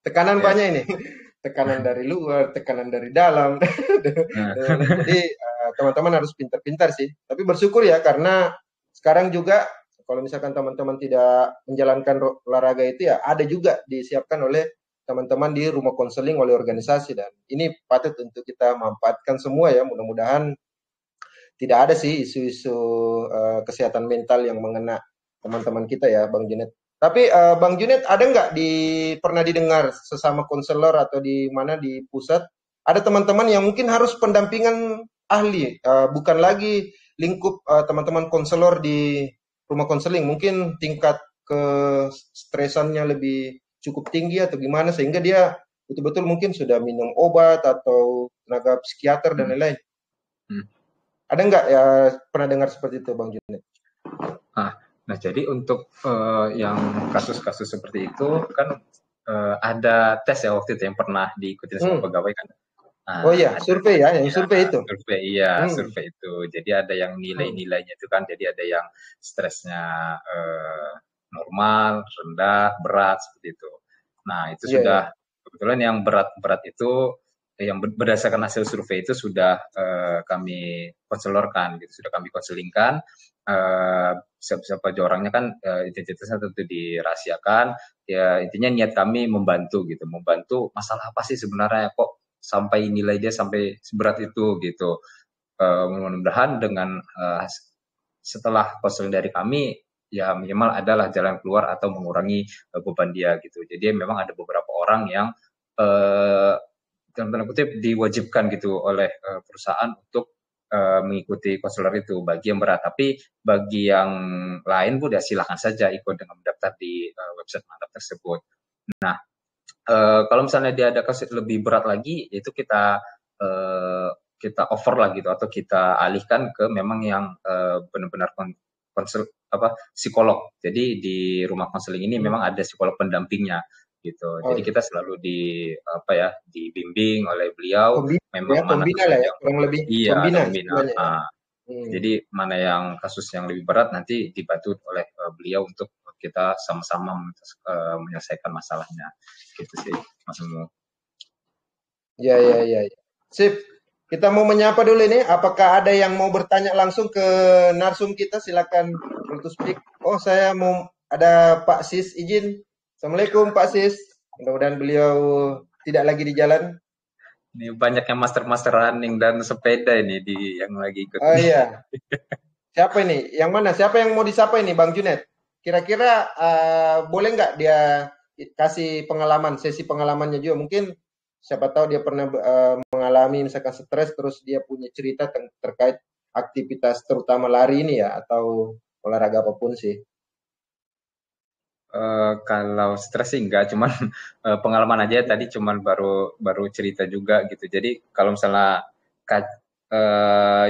banyak ini, tekanan dari luar, tekanan dari dalam. Jadi teman-teman harus pintar-pintar sih, tapi bersyukur ya, karena sekarang juga kalau misalkan teman-teman tidak menjalankan olahraga itu ya ada juga disiapkan oleh teman-teman di rumah konseling oleh organisasi, dan ini patut untuk kita manfaatkan semua ya. Mudah-mudahan tidak ada sih isu-isu kesehatan mental yang mengena teman-teman kita ya, Bang Junet. Tapi Bang Junet ada nggak pernah didengar sesama konselor atau di mana di pusat ada teman-teman yang mungkin harus pendampingan ahli, bukan lagi lingkup teman-teman konselor di rumah konseling, mungkin tingkat kestresannya lebih cukup tinggi atau gimana sehingga dia betul-betul mungkin sudah minum obat atau tenaga psikiater dan lain-lain. Ada nggak ya pernah dengar seperti itu, Bang Junet? Nah jadi untuk yang kasus-kasus seperti itu kan ada tes ya waktu itu yang pernah diikuti sama pegawai kan. Survei ya, yang survei itu. Survei itu. Jadi ada yang nilai-nilainya itu kan, jadi ada yang stresnya normal, rendah, berat seperti itu. Nah itu sudah kebetulan yang berat-berat itu yang berdasarkan hasil survei itu sudah kami konselorkan, gitu, sudah kami konselingkan. Siapa orangnya kan identitasnya tentu dirahasiakan. Ya intinya niat kami membantu gitu, membantu masalah apa sih sebenarnya kok sampai nilai dia sampai seberat itu gitu. Mudah-mudahan dengan setelah konseling dari kami ya minimal adalah jalan keluar atau mengurangi beban dia gitu. Jadi memang ada beberapa orang yang dalam tanda kutip diwajibkan gitu oleh perusahaan untuk mengikuti konselor itu bagi yang berat, tapi bagi yang lain pun ya silakan saja ikut dengan mendaftar di website Mantap tersebut. Nah kalau misalnya dia ada kasus lebih berat lagi, itu kita over lah gitu, atau kita alihkan ke memang yang benar-benar psikolog. Jadi di rumah konseling ini memang ada psikolog pendampingnya gitu. Jadi kita selalu dibimbing oleh beliau. Memang mana lah ya, kurang lebih. Pembina. Jadi mana yang kasus yang lebih berat nanti dibantu oleh beliau untuk kita sama-sama menyelesaikan masalahnya. Gitu sih, Mas Umu. Ya. Sip. Kita mau menyapa dulu ini. Apakah ada yang mau bertanya langsung ke narsum kita? Silakan to speak. Saya mau ada Pak Sis izin. Assalamualaikum Pak Sis. Mudah-mudahan beliau tidak lagi di jalan. Ini banyak yang master running dan sepeda ini yang lagi ikut. Oh iya. Siapa ini? Yang mana? Siapa yang mau disapa ini, Bang Junet? Kira-kira boleh nggak dia kasih pengalaman, sesi pengalamannya juga? Mungkin siapa tahu dia pernah mengalami misalkan stres, terus dia punya cerita terkait aktivitas terutama lari ini ya, atau olahraga apapun sih. Kalau stres sih enggak, cuman pengalaman aja tadi, cuman baru cerita juga gitu. Jadi kalau misalnya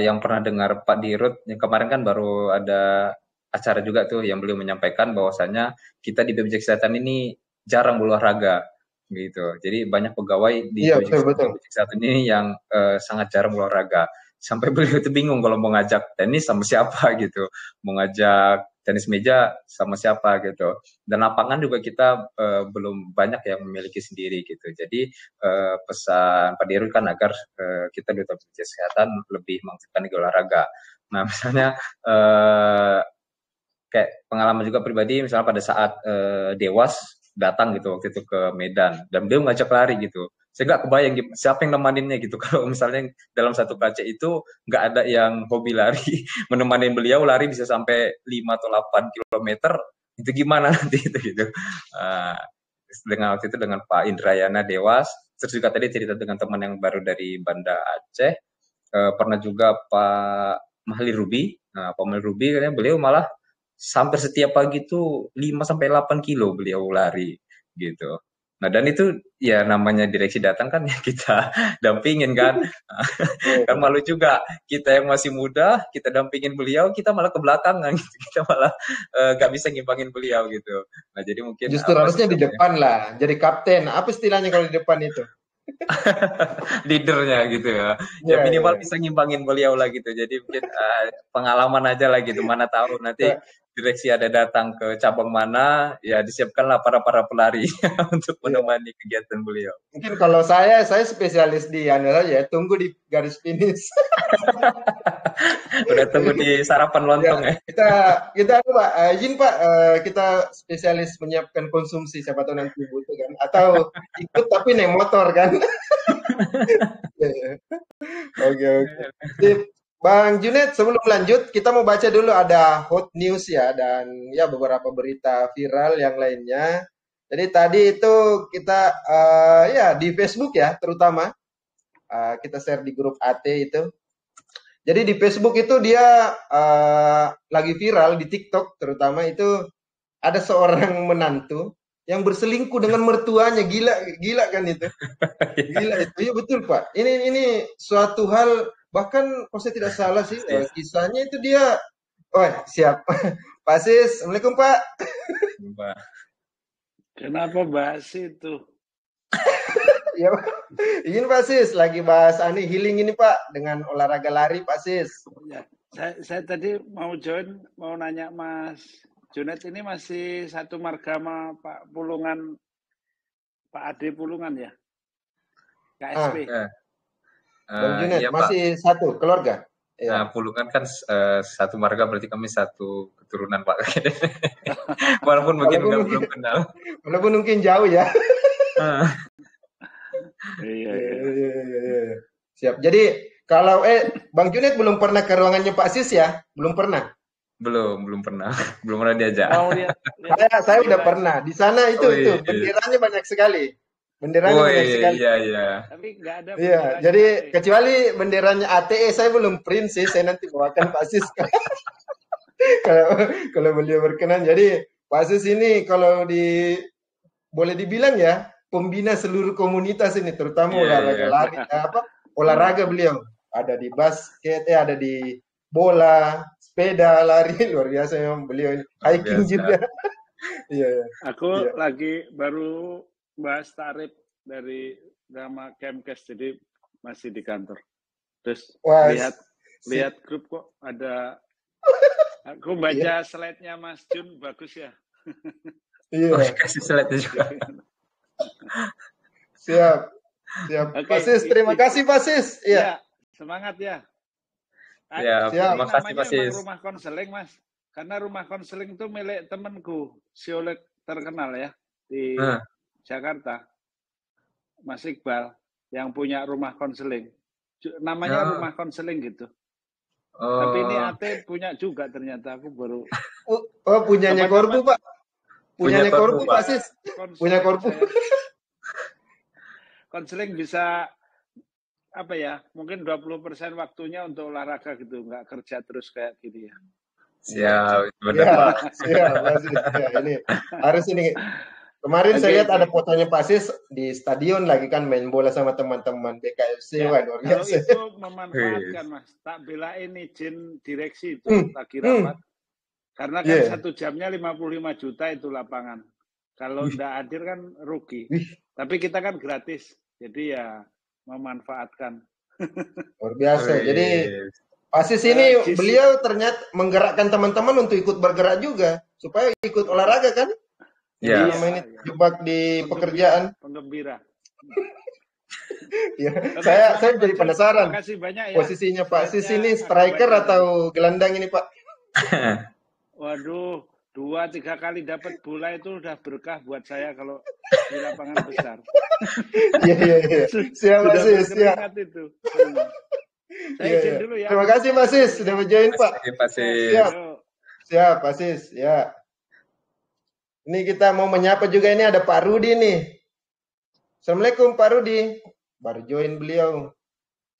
yang pernah dengar Pak Dirut yang kemarin kan baru ada acara juga tuh yang beliau menyampaikan bahwasanya kita di BPJS Kesehatan ini jarang berolahraga gitu. Jadi banyak pegawai di BPJS Kesehatan ini yang sangat jarang berolahraga. Sampai beliau itu bingung kalau mau ngajak tenis sama siapa gitu, mau ngajak tenis meja sama siapa gitu. Dan lapangan juga kita belum banyak yang memiliki sendiri gitu. Jadi pesan Pak Dirut kan agar kita di BPJS Kesehatan lebih mengaktifkan olahraga. Nah misalnya kayak pengalaman juga pribadi, misalnya pada saat Dewas datang gitu waktu itu ke Medan, dan beliau ngajak lari gitu. Saya nggak kebayang siapa yang nemaninnya gitu. Kalau misalnya dalam satu KC itu nggak ada yang hobi lari, menemani beliau lari bisa sampai 5 atau 8 kilometer, itu gimana nanti itu gitu. Dengan waktu itu dengan Pak Indrayana Dewas, terus juga tadi cerita dengan teman yang baru dari Banda Aceh, pernah juga Pak Mahli Rubi. Nah, Pak Mahli Rubi katanya beliau malah hampir setiap pagi tuh 5 sampai 8 kilo beliau lari gitu. Nah, dan itu ya namanya direksi datang kan ya kita dampingin kan. Kan malu juga kita yang masih muda, kita dampingin beliau, kita malah ke belakangan gitu. Kita malah nggak bisa ngimbangin beliau gitu. Nah, jadi mungkin justru harusnya di depan lah, jadi kapten. Apa istilahnya kalau di depan itu? Leadernya gitu ya. Ya minimal bisa ngimbangin beliau lah gitu. Jadi mungkin pengalaman aja lah gitu. Mana tahu nanti direksi ada datang ke cabang mana, ya disiapkanlah para pelari untuk menemani kegiatan beliau. Mungkin kalau saya spesialis di anu saja, tunggu di garis finish. Udah tunggu di sarapan lontong ya. Kita Pak, izin Pak, kita spesialis menyiapkan konsumsi, siapa tahu nanti butuh kan, atau ikut tapi naik motor kan. Oke. Bang Junet, sebelum lanjut, kita mau baca dulu ada hot news ya, dan ya beberapa berita viral yang lainnya. Jadi tadi itu kita ya di Facebook ya, terutama kita share di grup AT itu. Jadi di Facebook itu dia lagi viral, di TikTok terutama itu ada seorang menantu yang berselingkuh dengan mertuanya. Gila kan itu. Gila itu. Iya betul Pak. Ini suatu hal, bahkan kalau saya tidak salah sih kisahnya itu dia. Oh siap. Pak Sis, Assalamualaikum Pak. Kenapa bahas itu? Ya, izin Pak Sis, lagi bahas healing ini Pak, dengan olahraga lari Pak Sis. Ya, saya tadi mau join, mau nanya Mas Junet ini masih satu marga sama Pak Pulungan, Pak Ade Pulungan ya? KSP. Bang Junet ya, masih Pak. Satu keluarga? Ya. Nah, Pulungan kan satu marga, berarti kami satu keturunan Pak. Walaupun mungkin belum kenal. Walaupun mungkin jauh ya. Iya. Siap. Jadi kalau Bang Junet belum pernah ke ruangannya Pak Sis ya? Belum pernah? Belum pernah. Belum pernah diajak. Saya udah pernah. Di sana itu benderanya banyak sekali. Benderanya banyak sekali. Iya. Tapi nggak ada. Iya, jadi kecuali benderanya ATE saya belum print sih. Saya nanti bawakan Pak Sis. kalau beliau berkenan. Jadi Pak Sis ini kalau boleh dibilang ya, pembina seluruh komunitas ini, terutama olahraga lari, olahraga beliau. Ada di basket, ada di bola, sepeda, lari, luar biasa memang beliau ini. Hiking juga. Iya. Aku lagi baru bahas tarif dari nama Kemkes, jadi masih di kantor. Terus lihat grup kok ada. Aku baca slide-nya Mas Jun, bagus ya. Iya. Kasih slide-nya juga. Siap. Okay, Pak Sis, terima kasih Pak Sis. Iya. Semangat ya. Ya, terima kasih Pak Sis. Rumah konseling Mas, karena rumah konseling itu milik temanku, psikolog terkenal ya di Jakarta, Mas Iqbal, yang punya rumah konseling. Namanya rumah konseling gitu. Tapi ini AT punya juga ternyata, aku baru. Punyanya Korbu Pak. Punyanya Korbu Pak Sis. Punya Korbu. Konseling bisa apa ya? Mungkin 20% waktunya untuk olahraga gitu, nggak kerja terus kayak gini ya. Siap, benar Pak. Siap, Pak Sis. Ya, ini harus ini. Kemarin saya lihat ada fotonya Pak Sis di stadion lagi kan main bola sama teman-teman BKFC. Kalau itu memanfaatkan Mas, tak belain izin direksi itu lagi rapat. Karena kan 1 jamnya 55 juta itu lapangan. Kalau tidak hadir kan rugi. Tapi kita kan gratis, jadi ya memanfaatkan. Luar biasa. Jadi Pak Sis ini beliau ternyata menggerakkan teman-teman untuk ikut bergerak juga supaya ikut olahraga kan? Ya. Ini jebak di pekerjaan. Penggembira. Ya, saya jadi penasaran. Terima kasih banyak ya. Posisinya Pak Sis ini striker atau gelandang ini Pak? Waduh, 2-3 kali dapat bola itu udah berkah buat saya kalau di lapangan besar. Iya. Siap, Pak Sis. Siap. Itu. Saya izin dulu ya. Terima kasih, Pak Sis. Sudah join, Pak. Siap, Pak Sis. Ya. Ini kita mau menyapa juga, ini ada Pak Rudi nih. Assalamualaikum Pak Rudi. Baru join beliau.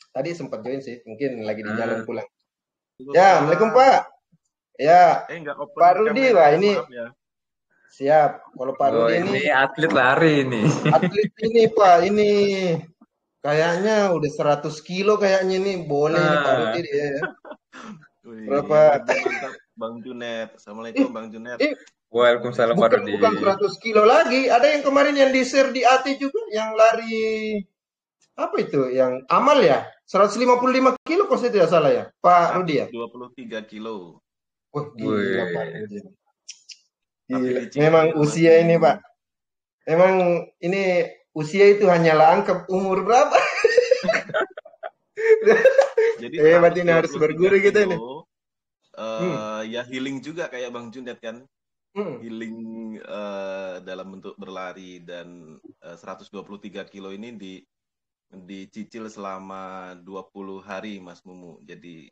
Tadi sempat join sih, mungkin lagi di jalan pulang. Ya, Assalamualaikum Pak. Ya, Pak Rudi, wah ini. Ya. Siap. Kalau Pak Rudi ini atlet lari ini. Atlet ini Pak, ini kayaknya udah 100 kilo kayaknya nih. Boleh nih Pak Rudi ya. Berapa? Mantap Bang Junet. Assalamualaikum Bang Junet. Waalaikumsalam Pak Rudi. Bukan 100 kilo lagi. Ada yang kemarin yang di-share di AT juga, yang lari apa itu? Yang amal ya? 155 kilo kalau saya tidak salah ya, Pak Rudi ya? 23 kilo. Wah, gila Pak Rudi. Gila. Memang usia ini Pak. Memang ini usia itu hanyalah angka umur berapa? Jadi berarti harus berguru kita ini. Ya healing juga kayak Bang Junet kan. Healing dalam bentuk berlari dan 123 kilo ini dicicil selama 20 hari Mas Mumu. Jadi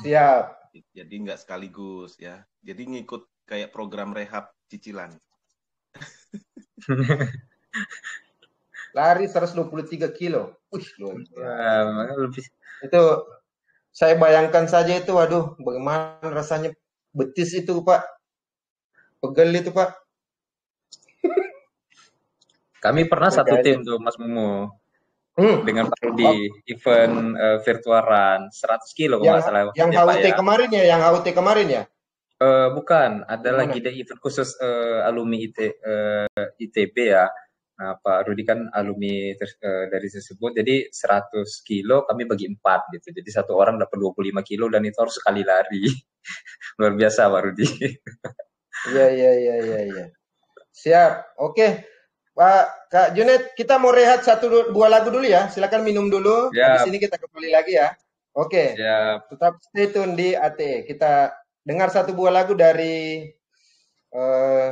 siap. Jadi nggak sekaligus ya. Jadi ngikut kayak program rehab cicilan. Lari 123 kilo. Luar biasa. Itu saya bayangkan saja itu, waduh, bagaimana rasanya betis itu Pak. Pegel itu Pak. Kami pernah satu tim tuh Mas Mumu. Dengan Pak Rudi, event virtual run 100 kilo kalau nggak salah. Yang HUT ya. Kemarin ya, yang HUT kemarin ya? Bukan, ada lagi ada event khusus alumni ITB ya. Nah, Pak Rudi kan alumni dari tersebut, jadi 100 kilo kami bagi 4 gitu. Jadi satu orang dapat 25 kilo dan itu harus sekali lari. Luar biasa Pak Rudi. Iya. Siap. Oke. Pak Kak Junet, kita mau rehat 1-2 lagu dulu ya. Silakan minum dulu. Habis ini kita kembali lagi ya. Oke. Tetap stay tune di AT. Kita dengar 1 buah lagu dari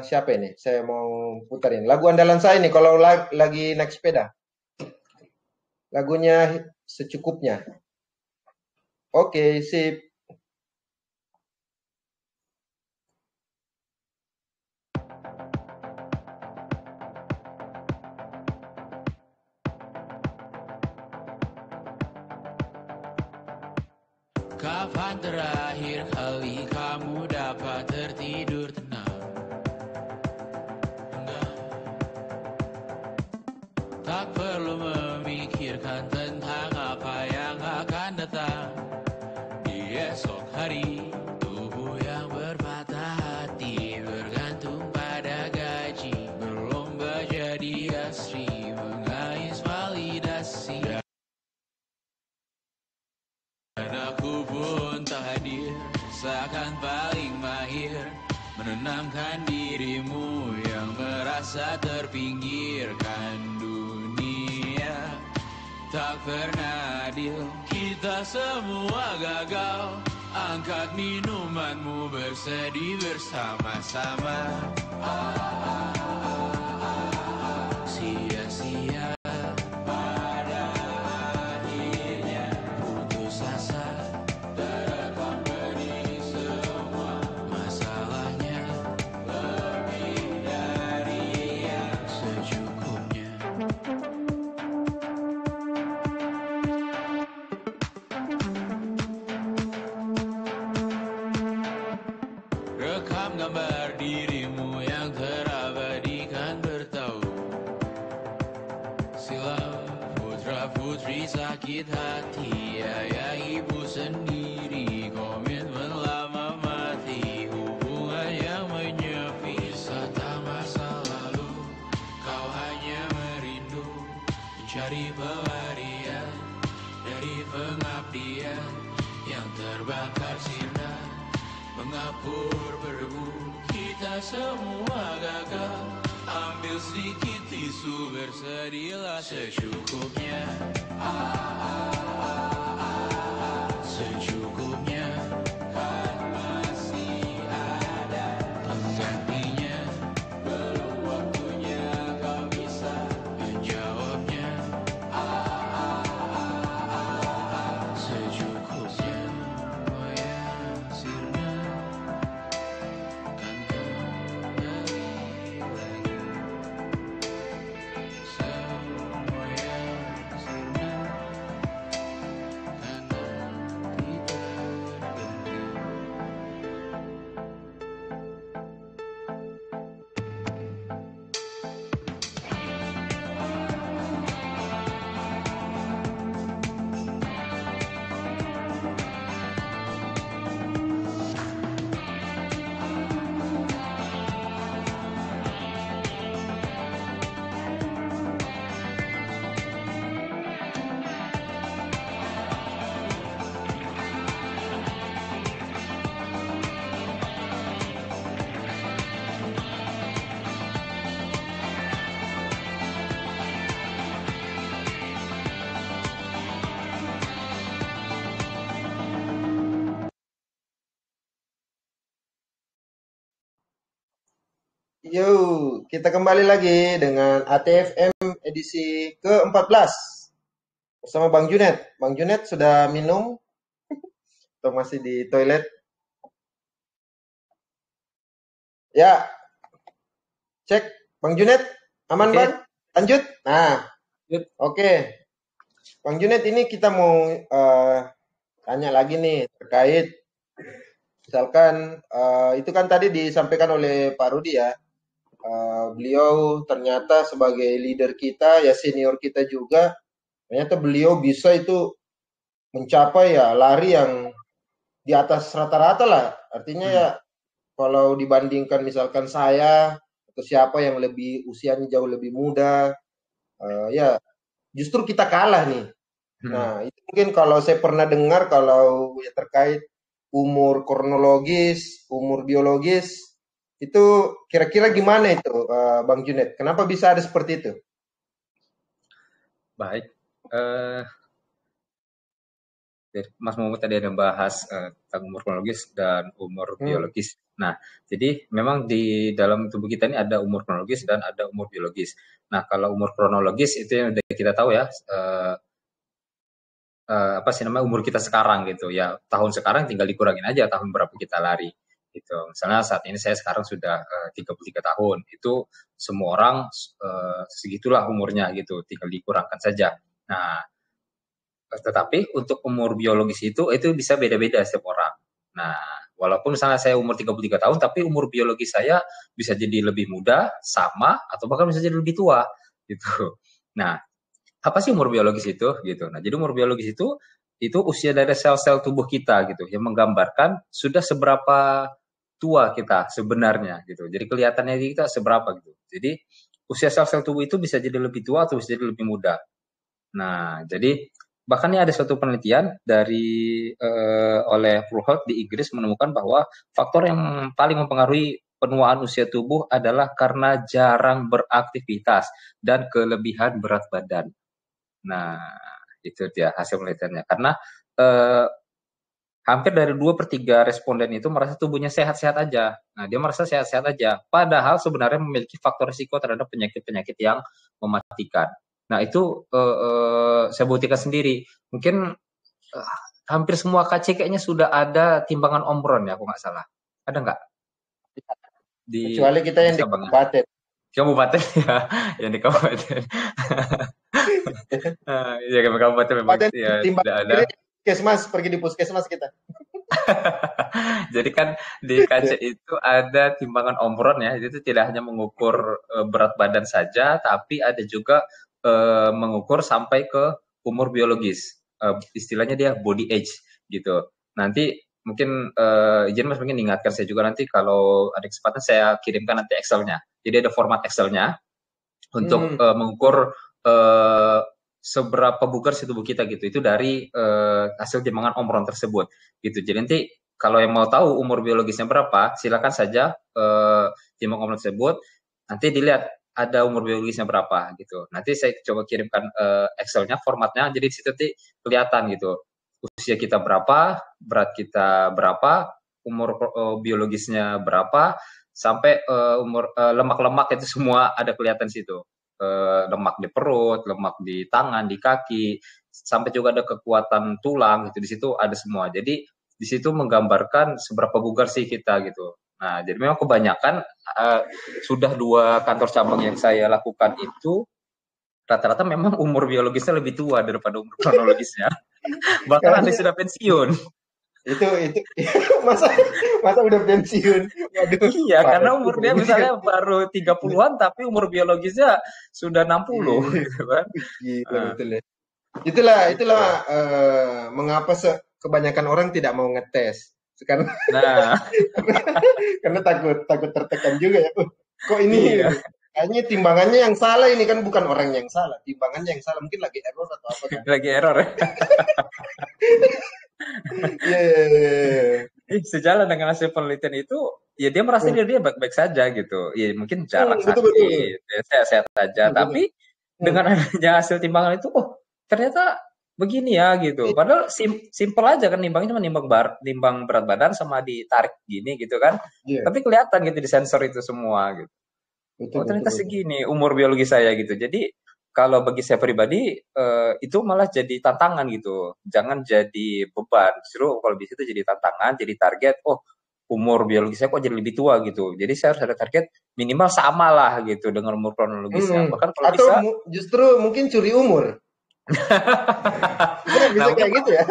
siapa ini? Saya mau putarin. Lagu andalan saya nih kalau lagi naik sepeda. Lagunya Secukupnya. Oke, sip. Kapan terakhir kali kamu dapat tertidur tenang? Enggak. Tak perlu memikirkan tentang apa yang akan datang di esok hari. Tubuh yang berpatah hati bergantung pada gaji, berlomba jadi asri, mengais validasi. Dan aku pun tak hadir, seakan paling mahir menenangkan dirimu yang merasa terpinggirkan dunia. Tak pernah adil, kita semua gagal. Angkat minumanmu, bersedih bersama-sama. Sia-sia. Rekam gambar dirimu yang terabadikan bertahun. Silam putra-putri sakit hati, ayah ibu sendiri, komitmen lama mati, hubungan yang menyepi. Wisata masa lalu, kau hanya merindu, mencari pelarian dari pengabdian yang terbakar sinar. Mengapur berdebu, kita semua gagal. Ambil sedikit tisu, bersedihlah secukupnya. Secukupnya, kan masih ada Yuk, kita kembali lagi dengan ATFM edisi ke-14 bersama Bang Junet. Bang Junet sudah minum atau masih di toilet? Ya, cek Bang Junet, aman Bang? Lanjut? Nah, oke. Bang Junet, ini kita mau tanya lagi nih terkait misalkan itu kan tadi disampaikan oleh Pak Rudi ya. Beliau ternyata sebagai leader kita, ya senior kita juga, ternyata beliau bisa itu mencapai ya lari yang di atas rata-rata lah. Artinya ya kalau dibandingkan misalkan saya atau siapa yang lebih usianya jauh lebih muda, ya justru kita kalah nih. Nah itu mungkin kalau saya pernah dengar kalau ya terkait umur kronologis, umur biologis, itu kira-kira gimana itu, Bang Junet? Kenapa bisa ada seperti itu? Baik, Mas Muhammad tadi ada bahas tentang umur kronologis dan umur biologis. Nah, jadi memang di dalam tubuh kita ini ada umur kronologis dan ada umur biologis. Nah, kalau umur kronologis itu yang kita tahu ya, apa sih namanya umur kita sekarang gitu ya. Tahun sekarang tinggal dikurangin aja tahun berapa kita lari. Gitu. Misalnya saat ini saya sekarang sudah 33 tahun, itu semua orang segitulah umurnya gitu, tinggal dikurangkan saja. Nah, tetapi untuk umur biologis itu bisa beda-beda setiap orang. Nah, walaupun misalnya saya umur 33 tahun, tapi umur biologis saya bisa jadi lebih muda, sama, atau bahkan bisa jadi lebih tua gitu. Nah, apa sih umur biologis itu gitu. Nah, jadi umur biologis itu usia dari sel-sel tubuh kita gitu, yang menggambarkan sudah seberapa tua kita sebenarnya gitu. Jadi kelihatannya kita seberapa gitu. Jadi usia sel-sel tubuh itu bisa jadi lebih tua atau bisa jadi lebih muda. Nah, jadi bahkan ini ada suatu penelitian dari oleh Pruholt di Inggris menemukan bahwa faktor yang paling mempengaruhi penuaan usia tubuh adalah karena jarang beraktivitas dan kelebihan berat badan. Nah, itu dia hasil penelitiannya. Karena hampir dari 2/3 responden itu merasa tubuhnya sehat-sehat aja. Nah, dia merasa sehat-sehat aja. Padahal sebenarnya memiliki faktor risiko terhadap penyakit-penyakit yang mematikan. Nah, itu saya buktikan sendiri. Mungkin hampir semua KC kayaknya sudah ada timbangan Omron ya, aku nggak salah. Ada nggak? Kecuali kita yang di kabupaten. Kabupaten ya, yang di kabupaten. Ya, kabupaten memang ya, tidak ada. Puskesmas, pergi di puskesmas kita. Jadi kan di KC itu ada timbangan Omron ya, itu tidak hanya mengukur berat badan saja, tapi ada juga mengukur sampai ke umur biologis. Istilahnya dia body age gitu. Nanti mungkin izin Mas mungkin ingatkan saya juga nanti kalau ada kesempatan saya kirimkan nanti Excel-nya. Jadi ada format Excel-nya untuk mengukur seberapa bugar si tubuh kita gitu. Itu dari hasil timbangan Omron tersebut gitu. Jadi nanti kalau yang mau tahu umur biologisnya berapa, silakan saja timbang Omron tersebut. Nanti dilihat ada umur biologisnya berapa gitu. Nanti saya coba kirimkan Excel-nya, formatnya. Jadi di situ nanti kelihatan gitu. Usia kita berapa, berat kita berapa, umur biologisnya berapa, sampai umur lemak-lemak itu semua ada kelihatan di situ. Lemak di perut, lemak di tangan, di kaki, sampai juga ada kekuatan tulang gitu, di situ ada semua. Jadi di situ menggambarkan seberapa bugar sih kita gitu. Nah, jadi memang kebanyakan sudah 2 kantor cabang yang saya lakukan itu rata-rata memang umur biologisnya lebih tua daripada umur kronologisnya. Bahkan ada sudah pensiun. Itu masa udah pensiun. Waduh, iya, karena umur dia misalnya baru 30-an tapi umur biologisnya sudah 60 gitu kan. Gila, betul ya. Itulah mengapa kebanyakan orang tidak mau ngetes. Karena karena takut tertekan juga ya. Kok ini kayaknya timbangannya yang salah, ini kan bukan orang yang salah, timbangannya yang salah, mungkin lagi error atau apa kan. Lagi error ya. Sejalan dengan hasil penelitian itu, ya dia merasa dia baik-baik saja gitu. Ya mungkin jarang sakit, sehat-sehat saja. Tapi dengan adanya hasil timbangan itu, ternyata begini ya gitu. Padahal simple aja kan nimbangnya cuma nimbang berat badan sama ditarik gini gitu kan. Tapi kelihatan gitu di sensor itu semua gitu. ternyata segini umur biologi saya gitu. Jadi kalau bagi saya pribadi itu malah jadi tantangan gitu. Jangan jadi beban. Justru kalau bisa itu jadi tantangan, jadi target. Oh, umur biologi saya kok jadi lebih tua gitu. Jadi saya harus ada target minimal sama lah gitu dengan umur kronologisnya. Bahkan kalau atau bisa justru mungkin curi umur. Bisa kayak gitu ya.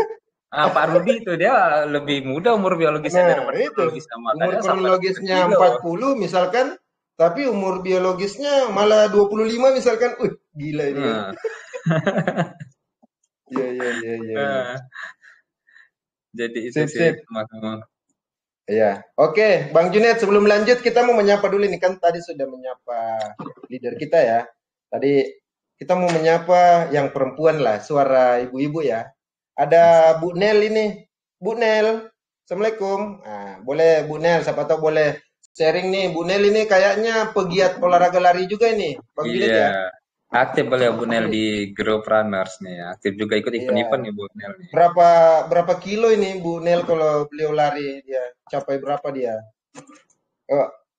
Pak Rudi itu dia lebih muda umur biologisnya daripada kronologisnya. Umur kronologisnya 40 misalkan, tapi umur biologisnya malah 25 misalkan. Gila ini. Iya. Jadi itu sih. Ya, oke, Bang Junet, sebelum lanjut kita mau menyapa dulu nih, kan tadi sudah menyapa leader kita ya. Tadi kita mau menyapa yang perempuan lah, suara ibu-ibu ya. Ada Bu Nel ini. Bu Nel, Assalamualaikum. Nah, boleh Bu Nel, siapa tahu boleh sharing nih. Bu Nel ini kayaknya pegiat olahraga lari juga ini, Bang Junet ya. Aktif boleh Bu Nel di grup runners nih. Aktif juga ikut event-event nih Bu Nel nih. Berapa kilo ini Bu Nel kalau beliau lari dia? Capai berapa dia?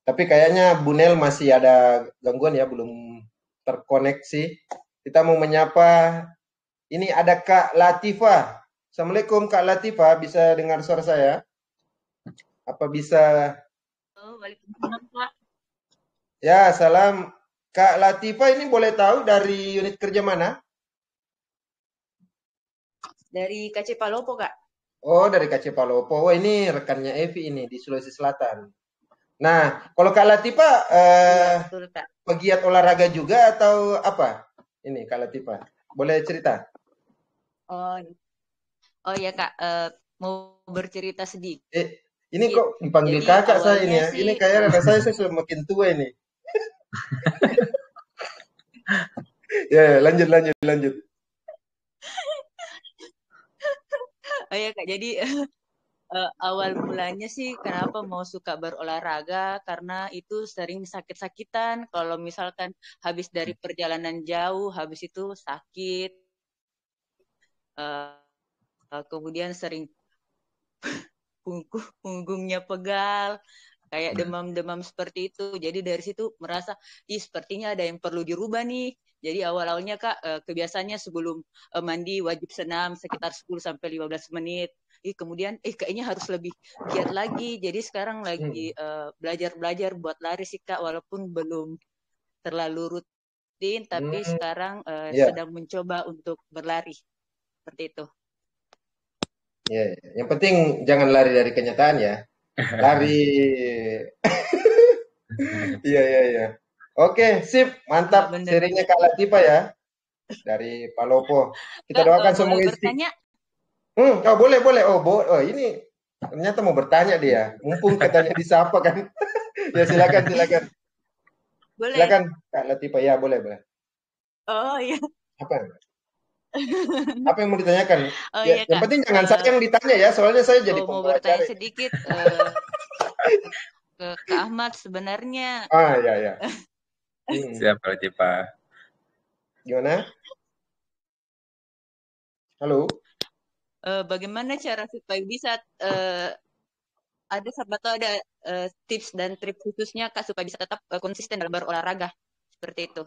Tapi kayaknya Bu Nel masih ada gangguan ya, belum terkoneksi. Kita mau menyapa. Ini ada Kak Latifah. Assalamualaikum Kak Latifah, bisa dengar suara saya? Apa bisa? Waalaikumsalam Pak. Ya, salam. Kak Latifah ini boleh tahu dari unit kerja mana? Dari KC Palopo, Kak. Oh, dari KC Palopo. Wah, ini rekannya Evi ini di Sulawesi Selatan. Nah, kalau Kak Latifah betul, Kak. Pegiat olahraga juga atau apa? Ini Kak Latifah. Boleh cerita? Oh ya Kak, mau bercerita sedikit. Ini kok dipanggil kakak saya ini ya? Ini kayak saya sudah makin tua ini. Ya, lanjut. Oh ya Kak, jadi awal mulanya sih kenapa mau suka berolahraga, karena itu sering sakit-sakitan. Kalau misalkan habis dari perjalanan jauh, habis itu sakit. Kemudian sering punggungnya pegal, kayak demam-demam seperti itu. Jadi dari situ merasa, sepertinya ada yang perlu dirubah nih. Jadi awal-awalnya Kak, kebiasaannya sebelum mandi wajib senam sekitar 10-15 menit. Kemudian kayaknya harus lebih giat lagi. Jadi sekarang lagi belajar buat lari sih Kak, walaupun belum terlalu rutin, tapi sekarang sedang mencoba untuk berlari. Seperti itu. Ya, yang penting jangan lari dari kenyataan ya. Lari. Iya. Oke, sip, mantap. Sharingnya Kak Latifah ya, dari Palopo. Kita doakan semoga bertanya. Oh boleh. Oh ini ternyata mau bertanya dia. Mumpung katanya disapa kan. Ya silakan. Boleh. Silakan Kak Latifah ya, boleh. Oh iya. Apa yang mau ditanyakan? Yang penting jangan saya yang ditanya ya, soalnya saya jadi mau bertanya sedikit ke Kak Ahmad sebenarnya. Ya. Siapa Latifah? Gimana? Halo. Bagaimana cara supaya bisa ada tips dan trik khususnya Kak supaya bisa tetap konsisten dalam berolahraga seperti itu.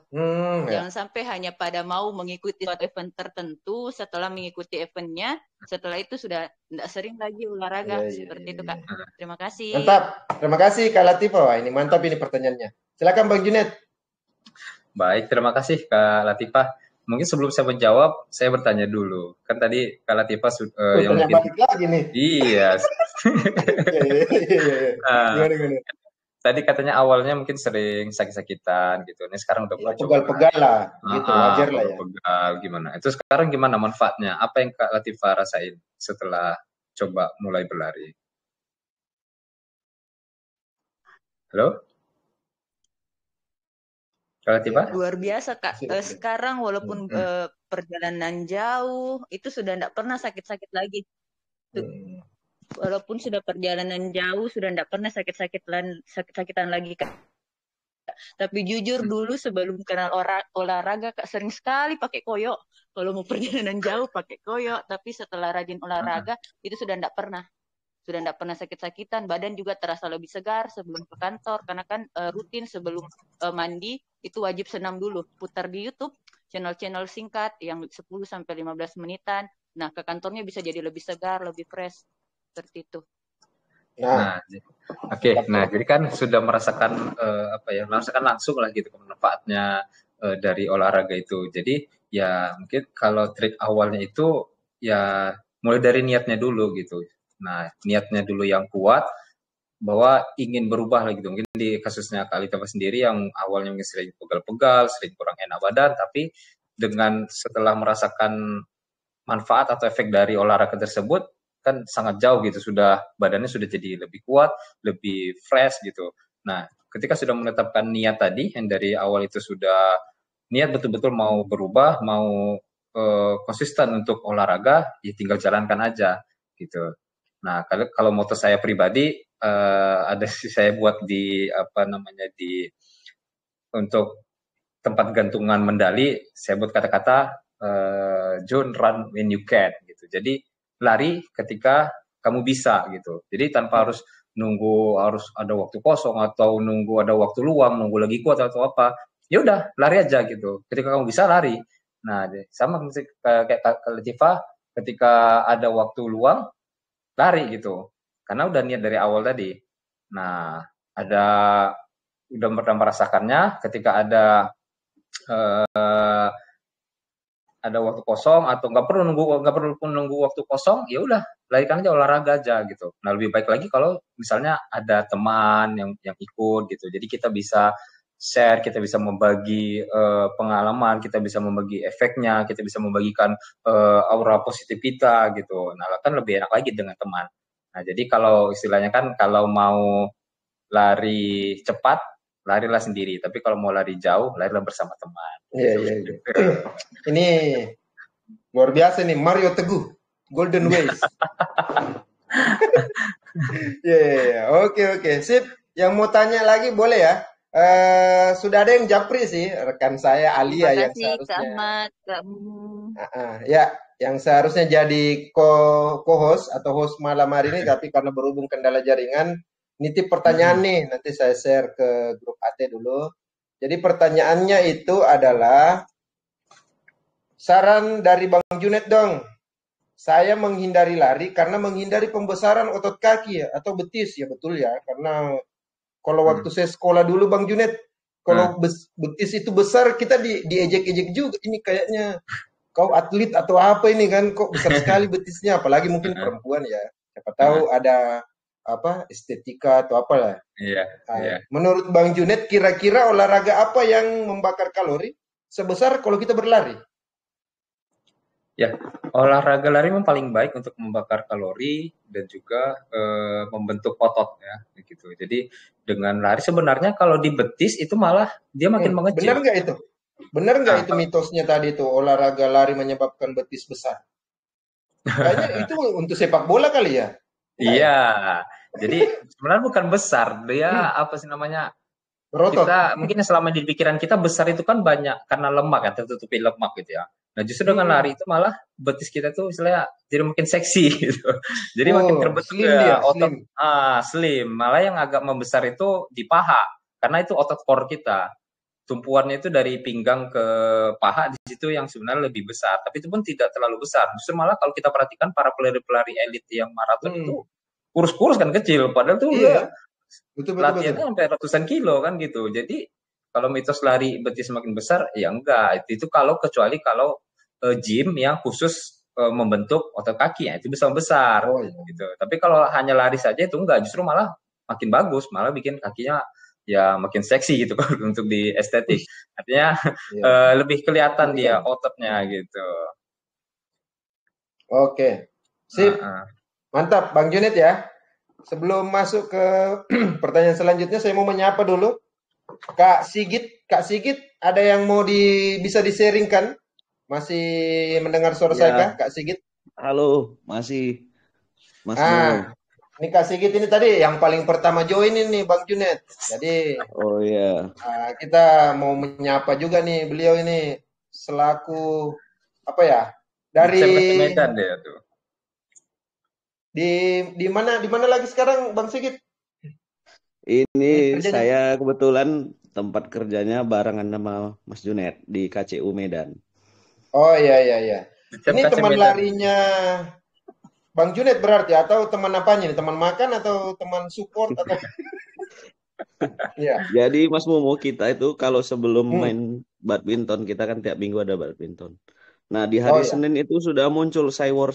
Jangan sampai hanya pada mau mengikuti suatu event tertentu, setelah mengikuti eventnya, setelah itu sudah tidak sering lagi olahraga seperti itu Kak. Terima kasih. Mantap. Terima kasih Kak Latifah. Wah, ini mantap ini pertanyaannya. Silakan Bang Junet. Baik, terima kasih Kak Latifah. Mungkin sebelum saya menjawab, saya bertanya dulu. Kan tadi Kak Latifah yang mungkin balik lagi nih. Iya. Gimana? Tadi katanya awalnya mungkin sering sakit-sakitan gitu. Ini sekarang udah mulai pegal-pegal lah, gitu wajar lah ya. Pegal gimana? Itu sekarang gimana manfaatnya? Apa yang Kak Latifah rasain setelah coba mulai berlari? Halo? Kak Latifah? Luar biasa Kak. Sekarang walaupun perjalanan jauh, itu sudah tidak pernah sakit-sakit lagi. Walaupun sudah perjalanan jauh, sudah tidak pernah sakit-sakitan lagi Kak. Tapi jujur dulu sebelum kenal olahraga Kak, sering sekali pakai koyo. Kalau mau perjalanan jauh pakai koyo, tapi setelah rajin olahraga itu sudah tidak pernah. sudah tidak pernah sakit-sakitan, badan juga terasa lebih segar sebelum ke kantor, karena kan rutin sebelum mandi itu wajib senam dulu, putar di YouTube channel-channel singkat yang 10-15 menitan. Nah, ke kantornya bisa jadi lebih segar, lebih fresh, seperti itu. Nah, oke. Nah, jadi kan sudah merasakan merasakan langsung lah gitu manfaatnya dari olahraga itu. Jadi ya mungkin kalau trik awalnya itu ya mulai dari niatnya dulu gitu. Nah, niatnya dulu yang kuat bahwa ingin berubah lah gitu. Mungkin di kasusnya Kak Alitafa sendiri yang awalnya mungkin sering pegal-pegal, sering kurang enak badan, tapi dengan setelah merasakan manfaat atau efek dari olahraga tersebut kan sangat jauh gitu, sudah badannya sudah jadi lebih kuat, lebih fresh gitu. Nah, ketika sudah menetapkan niat tadi yang dari awal itu sudah niat betul-betul mau berubah, mau konsisten untuk olahraga, ya tinggal jalankan aja gitu. Nah, kalau moto saya pribadi ada sih saya buat di untuk tempat gantungan medali, saya buat kata-kata John run when you can gitu. Jadi lari ketika kamu bisa gitu. Jadi tanpa harus nunggu harus ada waktu kosong atau nunggu ada waktu luang, nunggu lagi kuat atau apa. Ya udah, lari aja gitu. Ketika kamu bisa lari. Nah, sama kayak Kak Latifah, ketika ada waktu luang lari gitu. Karena udah niat dari awal tadi. Nah, udah pernah merasakannya ketika ada waktu kosong atau nggak perlu nunggu waktu kosong, ya udah larikan aja, olahraga aja gitu. Nah, lebih baik lagi kalau misalnya ada teman yang ikut gitu. Jadi kita bisa share, kita bisa membagi pengalaman, kita bisa membagi efeknya, kita bisa membagikan aura positif kita gitu. Nah, kan lebih enak lagi dengan teman. Nah, jadi kalau istilahnya kan kalau mau lari cepat, larilah sendiri. Tapi kalau mau lari jauh, larilah bersama teman. Iya. Ini luar biasa nih, Mario Teguh, Golden Ways. Oke. Sip. Yang mau tanya lagi boleh ya? Sudah ada yang japri sih, rekan saya Alia yang seharusnya. Yang seharusnya jadi co-host atau host malam hari ini, tapi karena berhubung kendala jaringan, nitip pertanyaan nih, nanti saya share ke grup AT dulu. Jadi pertanyaannya itu adalah, saran dari Bang Junet dong. Saya menghindari lari karena menghindari pembesaran otot kaki atau betis. Ya betul ya, karena kalau waktu saya sekolah dulu Bang Junet, kalau betis itu besar, kita diejek-ejek juga. Ini kayaknya kau atlet atau apa ini kan, kok besar sekali betisnya, apalagi mungkin perempuan ya. Siapa tahu ada estetika atau apalah. Iya. Menurut Bang Junet, kira-kira olahraga apa yang membakar kalori sebesar kalau kita berlari? Ya, olahraga lari memang paling baik untuk membakar kalori dan juga membentuk otot ya, gitu. Jadi dengan lari sebenarnya kalau di betis itu malah dia makin mengecil. Benar nggak itu? Benar nggak itu mitosnya tadi itu olahraga lari menyebabkan betis besar? Kayaknya itu untuk sepak bola kali ya? Iya. Jadi sebenarnya bukan besar, dia apa sih namanya? Berotot. Kita mungkin selama di pikiran kita besar itu kan banyak karena lemak kan, tertutupi lemak gitu ya. Nah, justru dengan lari itu malah betis kita tuh istilahnya jadi makin seksi gitu. Jadi makin terbentuk otot slim. Malah yang agak membesar itu di paha karena itu otot core kita. Tumpuannya itu dari pinggang ke paha, di situ yang sebenarnya lebih besar, tapi itu pun tidak terlalu besar. Justru malah kalau kita perhatikan para pelari-pelari elit yang maraton itu kurus-kurus kan, kecil, padahal tuh betul. Latihannya sampai ratusan kilo kan gitu. Jadi kalau mitos lari betis semakin besar, ya enggak. Itu kecuali kalau gym yang khusus membentuk otot kaki, ya itu bisa besar gitu. Tapi kalau hanya lari saja itu enggak, justru malah makin bagus, malah bikin kakinya ya makin seksi gitu untuk di estetik. Artinya lebih kelihatan dia ototnya gitu. Oke. Sip. Mantap Bang Junet ya. Sebelum masuk ke pertanyaan selanjutnya, saya mau menyapa dulu Kak Sigit. Kak Sigit, ada yang mau bisa di-sharingkan? Masih mendengar suara saya Kak Sigit? Halo, masih. Mas ini Kak Sigit ini tadi yang paling pertama join ini Bang Junet. Jadi kita mau menyapa juga nih beliau ini selaku dari Medan dia tuh. Di mana lagi sekarang Bang Sigit? Ini saya kebetulan tempat kerjanya barengan sama Mas Junet di KCU Medan. Oh iya. Ini teman larinya Bang Junet berarti, atau teman apanya nih? Teman makan atau teman support atau? Ya. Jadi Mas Momo, kita itu kalau sebelum main badminton, kita kan tiap minggu ada badminton. Nah di hari Senin itu sudah muncul saywar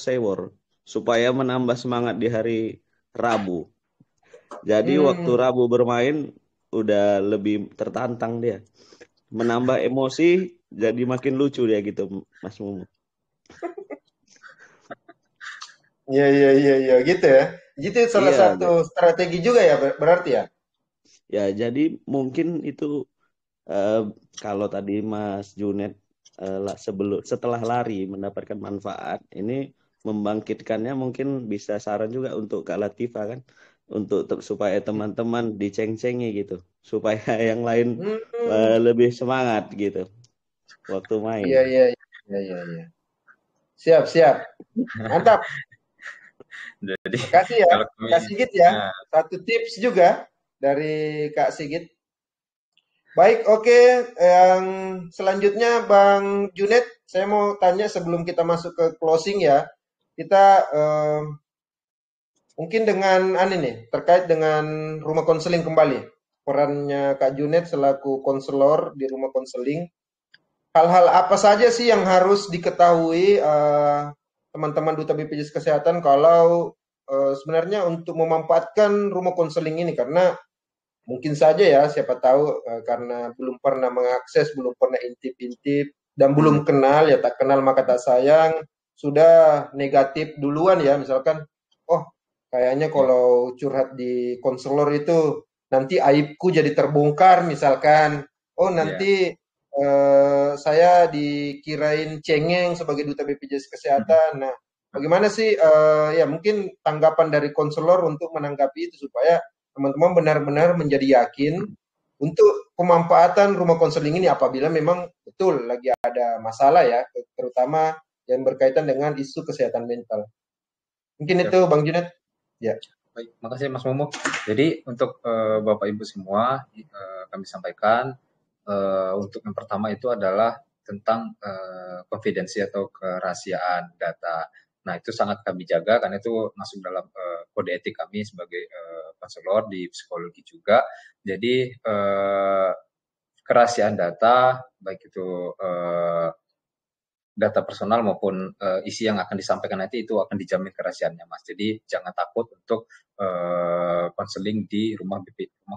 supaya menambah semangat di hari Rabu. Jadi waktu Rabu bermain udah lebih tertantang dia, menambah emosi, jadi makin lucu dia gitu Mas Momo. Iya gitu ya. Gitu salah satu strategi juga ya berarti ya. Ya jadi mungkin itu kalau tadi Mas Junet setelah lari mendapatkan manfaat, ini membangkitkannya mungkin bisa saran juga untuk Kak Latifah kan, untuk supaya teman-teman diceng-cengi gitu, supaya yang lain lebih semangat gitu waktu main. Iya. Siap. Mantap. Jadi, makasih ya Kak Sigit ya. Satu tips juga dari Kak Sigit. Baik, oke. Yang selanjutnya Bang Junet, saya mau tanya sebelum kita masuk ke closing ya. Kita mungkin dengan terkait dengan rumah konseling kembali. Perannya Kak Junet selaku konselor di rumah konseling. Hal-hal apa saja sih yang harus diketahui teman-teman Duta BPJS Kesehatan kalau sebenarnya untuk memanfaatkan rumah konseling ini, karena mungkin saja ya, siapa tahu karena belum pernah mengakses, belum pernah intip-intip, dan belum kenal, ya tak kenal maka tak sayang, sudah negatif duluan ya, misalkan, oh kayaknya kalau curhat di konselor itu nanti aibku jadi terbongkar misalkan, oh nanti saya dikirain cengeng sebagai Duta BPJS Kesehatan. Nah, bagaimana sih ya mungkin tanggapan dari konselor untuk menanggapi itu supaya teman-teman benar-benar menjadi yakin untuk pemanfaatan rumah konseling ini apabila memang betul lagi ada masalah ya, terutama yang berkaitan dengan isu kesehatan mental. Mungkin itu Bang Junet. Ya. Baik, makasih Mas Momo. Jadi untuk Bapak Ibu semua kami sampaikan untuk yang pertama itu adalah tentang konfidensi atau kerahasiaan data. Nah, itu sangat kami jaga karena itu masuk dalam kode etik kami sebagai konselor di psikologi juga. Jadi kerahasiaan data, baik itu data personal maupun isi yang akan disampaikan nanti itu akan dijamin kerahasiaannya, Mas. Jadi jangan takut untuk konseling di rumah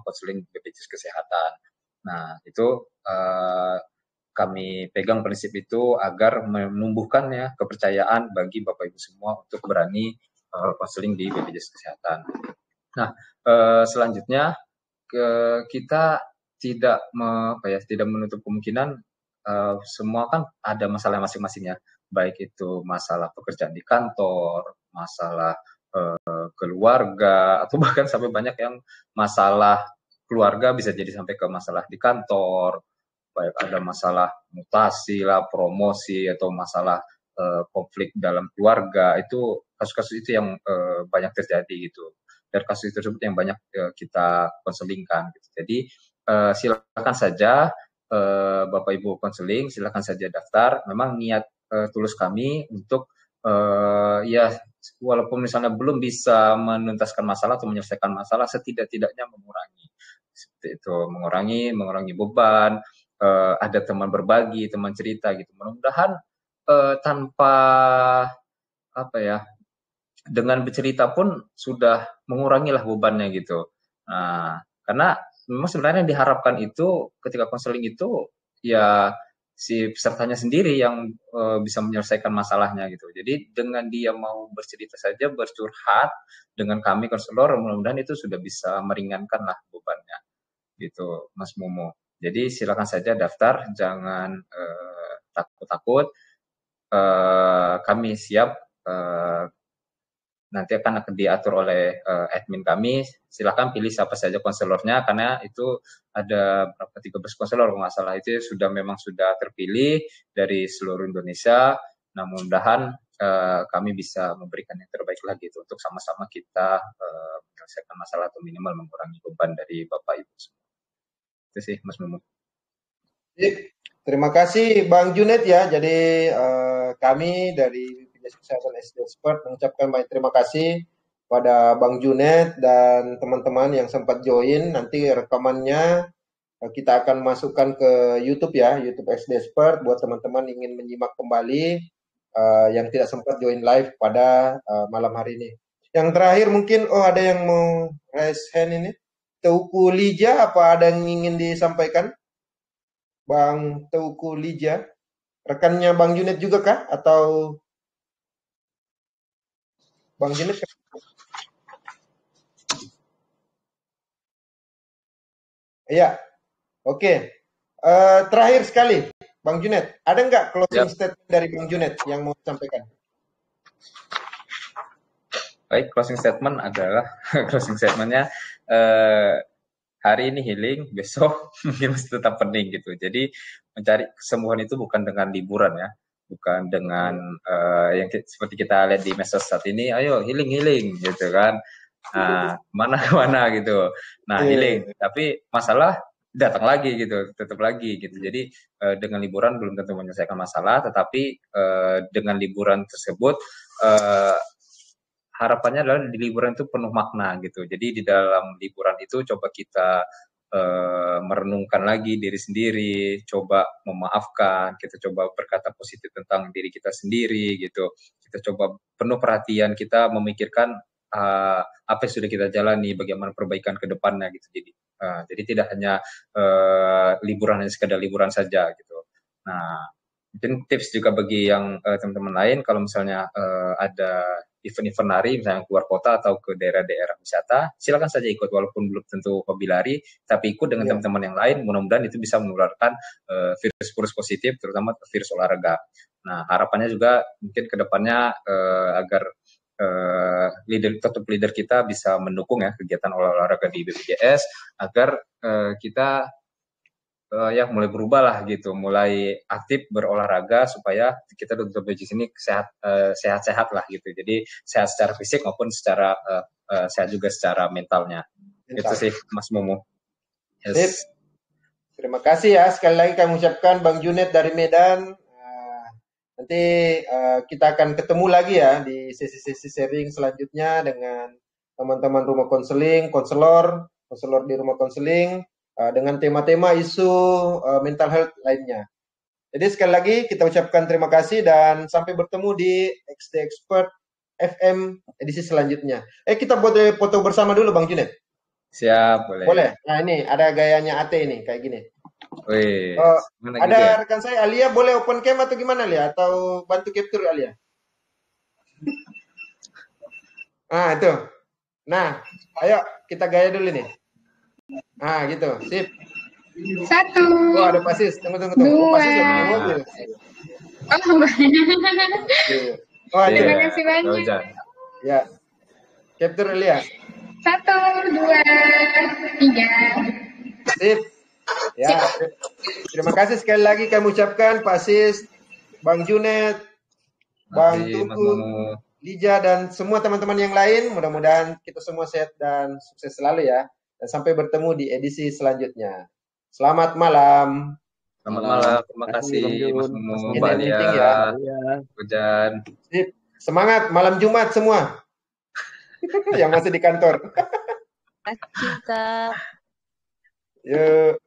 konseling BPJS Kesehatan. Nah, itu kami pegang prinsip itu agar menumbuhkan ya kepercayaan bagi Bapak Ibu semua untuk berani konseling di BPJS Kesehatan. Nah, selanjutnya kita tidak menutup kemungkinan semua kan ada masalah masing-masing ya, baik itu masalah pekerjaan di kantor, masalah keluarga, atau bahkan sampai banyak yang masalah keluarga bisa jadi sampai ke masalah di kantor, baik ada masalah mutasi lah, promosi, atau masalah konflik dalam keluarga. Itu kasus-kasus itu yang banyak terjadi gitu, dan kasus tersebut yang banyak kita konselingkan gitu. Jadi silakan saja Bapak Ibu konseling, silakan saja daftar. Memang niat tulus kami untuk ya walaupun misalnya belum bisa menuntaskan masalah atau menyelesaikan masalah, setidak-tidaknya mengurangi seperti itu, mengurangi beban, ada teman berbagi, teman cerita gitu. Mudah-mudahan tanpa dengan bercerita pun sudah mengurangi lah bebannya gitu. Nah, karena memang sebenarnya diharapkan itu ketika konseling itu ya si pesertanya sendiri yang bisa menyelesaikan masalahnya gitu. Jadi dengan dia mau bercerita saja, bercurhat dengan kami konselor, mudah-mudahan itu sudah bisa meringankan lah bebannya gitu, Mas Momo. Jadi silakan saja daftar, jangan takut-takut. Kami siap, nanti akan diatur oleh admin kami. Silakan pilih siapa saja konselornya, karena itu ada berapa 13 konselor kalau nggak salah, itu memang sudah terpilih dari seluruh Indonesia. Nah, mudah-mudahan kami bisa memberikan yang terbaik lagi itu untuk sama-sama kita menyelesaikan masalah atau minimal mengurangi beban dari Bapak Ibu semua. Itu sih Mas Mumu. Terima kasih Bang Junet ya. Jadi kami dari BPJS Kesehatan SD Expert mengucapkan banyak terima kasih pada Bang Junet dan teman-teman yang sempat join. Nanti rekamannya kita akan masukkan ke YouTube ya, YouTube SD Expert buat teman-teman ingin menyimak kembali yang tidak sempat join live pada malam hari ini. Yang terakhir mungkin ada yang mau raise hand ini. Teuku Lija, apa ada yang ingin disampaikan? Bang Teuku Lija, rekannya Bang Junet juga kah? Atau Bang Junet? Iya, oke. Terakhir sekali, Bang Junet, ada nggak closing statement dari Bang Junet yang mau disampaikan? Baik, closing statement adalah closing statementnya hari ini healing, besok mungkin masih tetap pening gitu. Jadi mencari kesembuhan itu bukan dengan liburan ya, bukan dengan yang seperti kita lihat di medsos saat ini, ayo healing gitu kan. Nah, kemana gitu. Nah, healing, tapi masalah datang lagi gitu, tetap lagi gitu. Jadi dengan liburan belum tentu menyelesaikan masalah, tetapi dengan liburan tersebut harapannya adalah di liburan itu penuh makna gitu. Jadi di dalam liburan itu coba kita merenungkan lagi diri sendiri, coba memaafkan, kita coba berkata positif tentang diri kita sendiri gitu. Kita coba penuh perhatian, kita memikirkan apa yang sudah kita jalani, bagaimana perbaikan ke depannya gitu. Jadi tidak hanya liburan hanya sekadar liburan saja gitu. Nah, mungkin tips juga bagi yang teman-teman lain, kalau misalnya ada event-event lari, misalnya keluar kota atau ke daerah-daerah wisata, silakan saja ikut, walaupun belum tentu hobi lari, tapi ikut dengan teman-teman yang lain, mudah-mudahan itu bisa menularkan virus positif, terutama virus olahraga. Nah, harapannya juga mungkin ke depannya agar leader kita bisa mendukung ya kegiatan olahraga di BPJS, agar kita mulai berubah lah gitu, mulai aktif berolahraga supaya kita di BPJS ini sehat-sehat lah gitu. Jadi sehat secara fisik maupun secara sehat juga secara mentalnya. Itu sih Mas Mumu. Yes. Terima kasih ya, sekali lagi kami ucapkan Bang Junet dari Medan. Nanti kita akan ketemu lagi ya di sesi-sesi sharing selanjutnya dengan teman-teman rumah konseling, konselor di rumah konseling, dengan tema-tema isu mental health lainnya. Jadi sekali lagi kita ucapkan terima kasih dan sampai bertemu di XD Expert FM edisi selanjutnya. Kita buat foto bersama dulu Bang Junet. Siap, boleh. Boleh. Nah ini ada gayanya AT ini kayak gini. Wih, ada gitu ya? Rekan saya Alia, boleh open cam atau gimana Alia? Atau bantu capture Alia? Nah itu. Nah, ayo kita gaya dulu nih. Nah gitu, sip. 1. Oh ada pasis, tunggu. 2. Oh, pasis ya. Terima kasih banyak. Ya, capture Alia. 1, 2, 3. Sip. Ya, terima kasih sekali lagi kami ucapkan Pak Sis, Bang Junet, Bang Teuku, Lija, dan semua teman-teman yang lain. Mudah-mudahan kita semua sehat dan sukses selalu ya. Dan sampai bertemu di edisi selanjutnya. Selamat malam. Selamat malam, terima kasih Mas Mumu, Mbak Lia, Hujan. Semangat malam Jumat semua yang masih di kantor. Terima kasih, Kak. Yuk.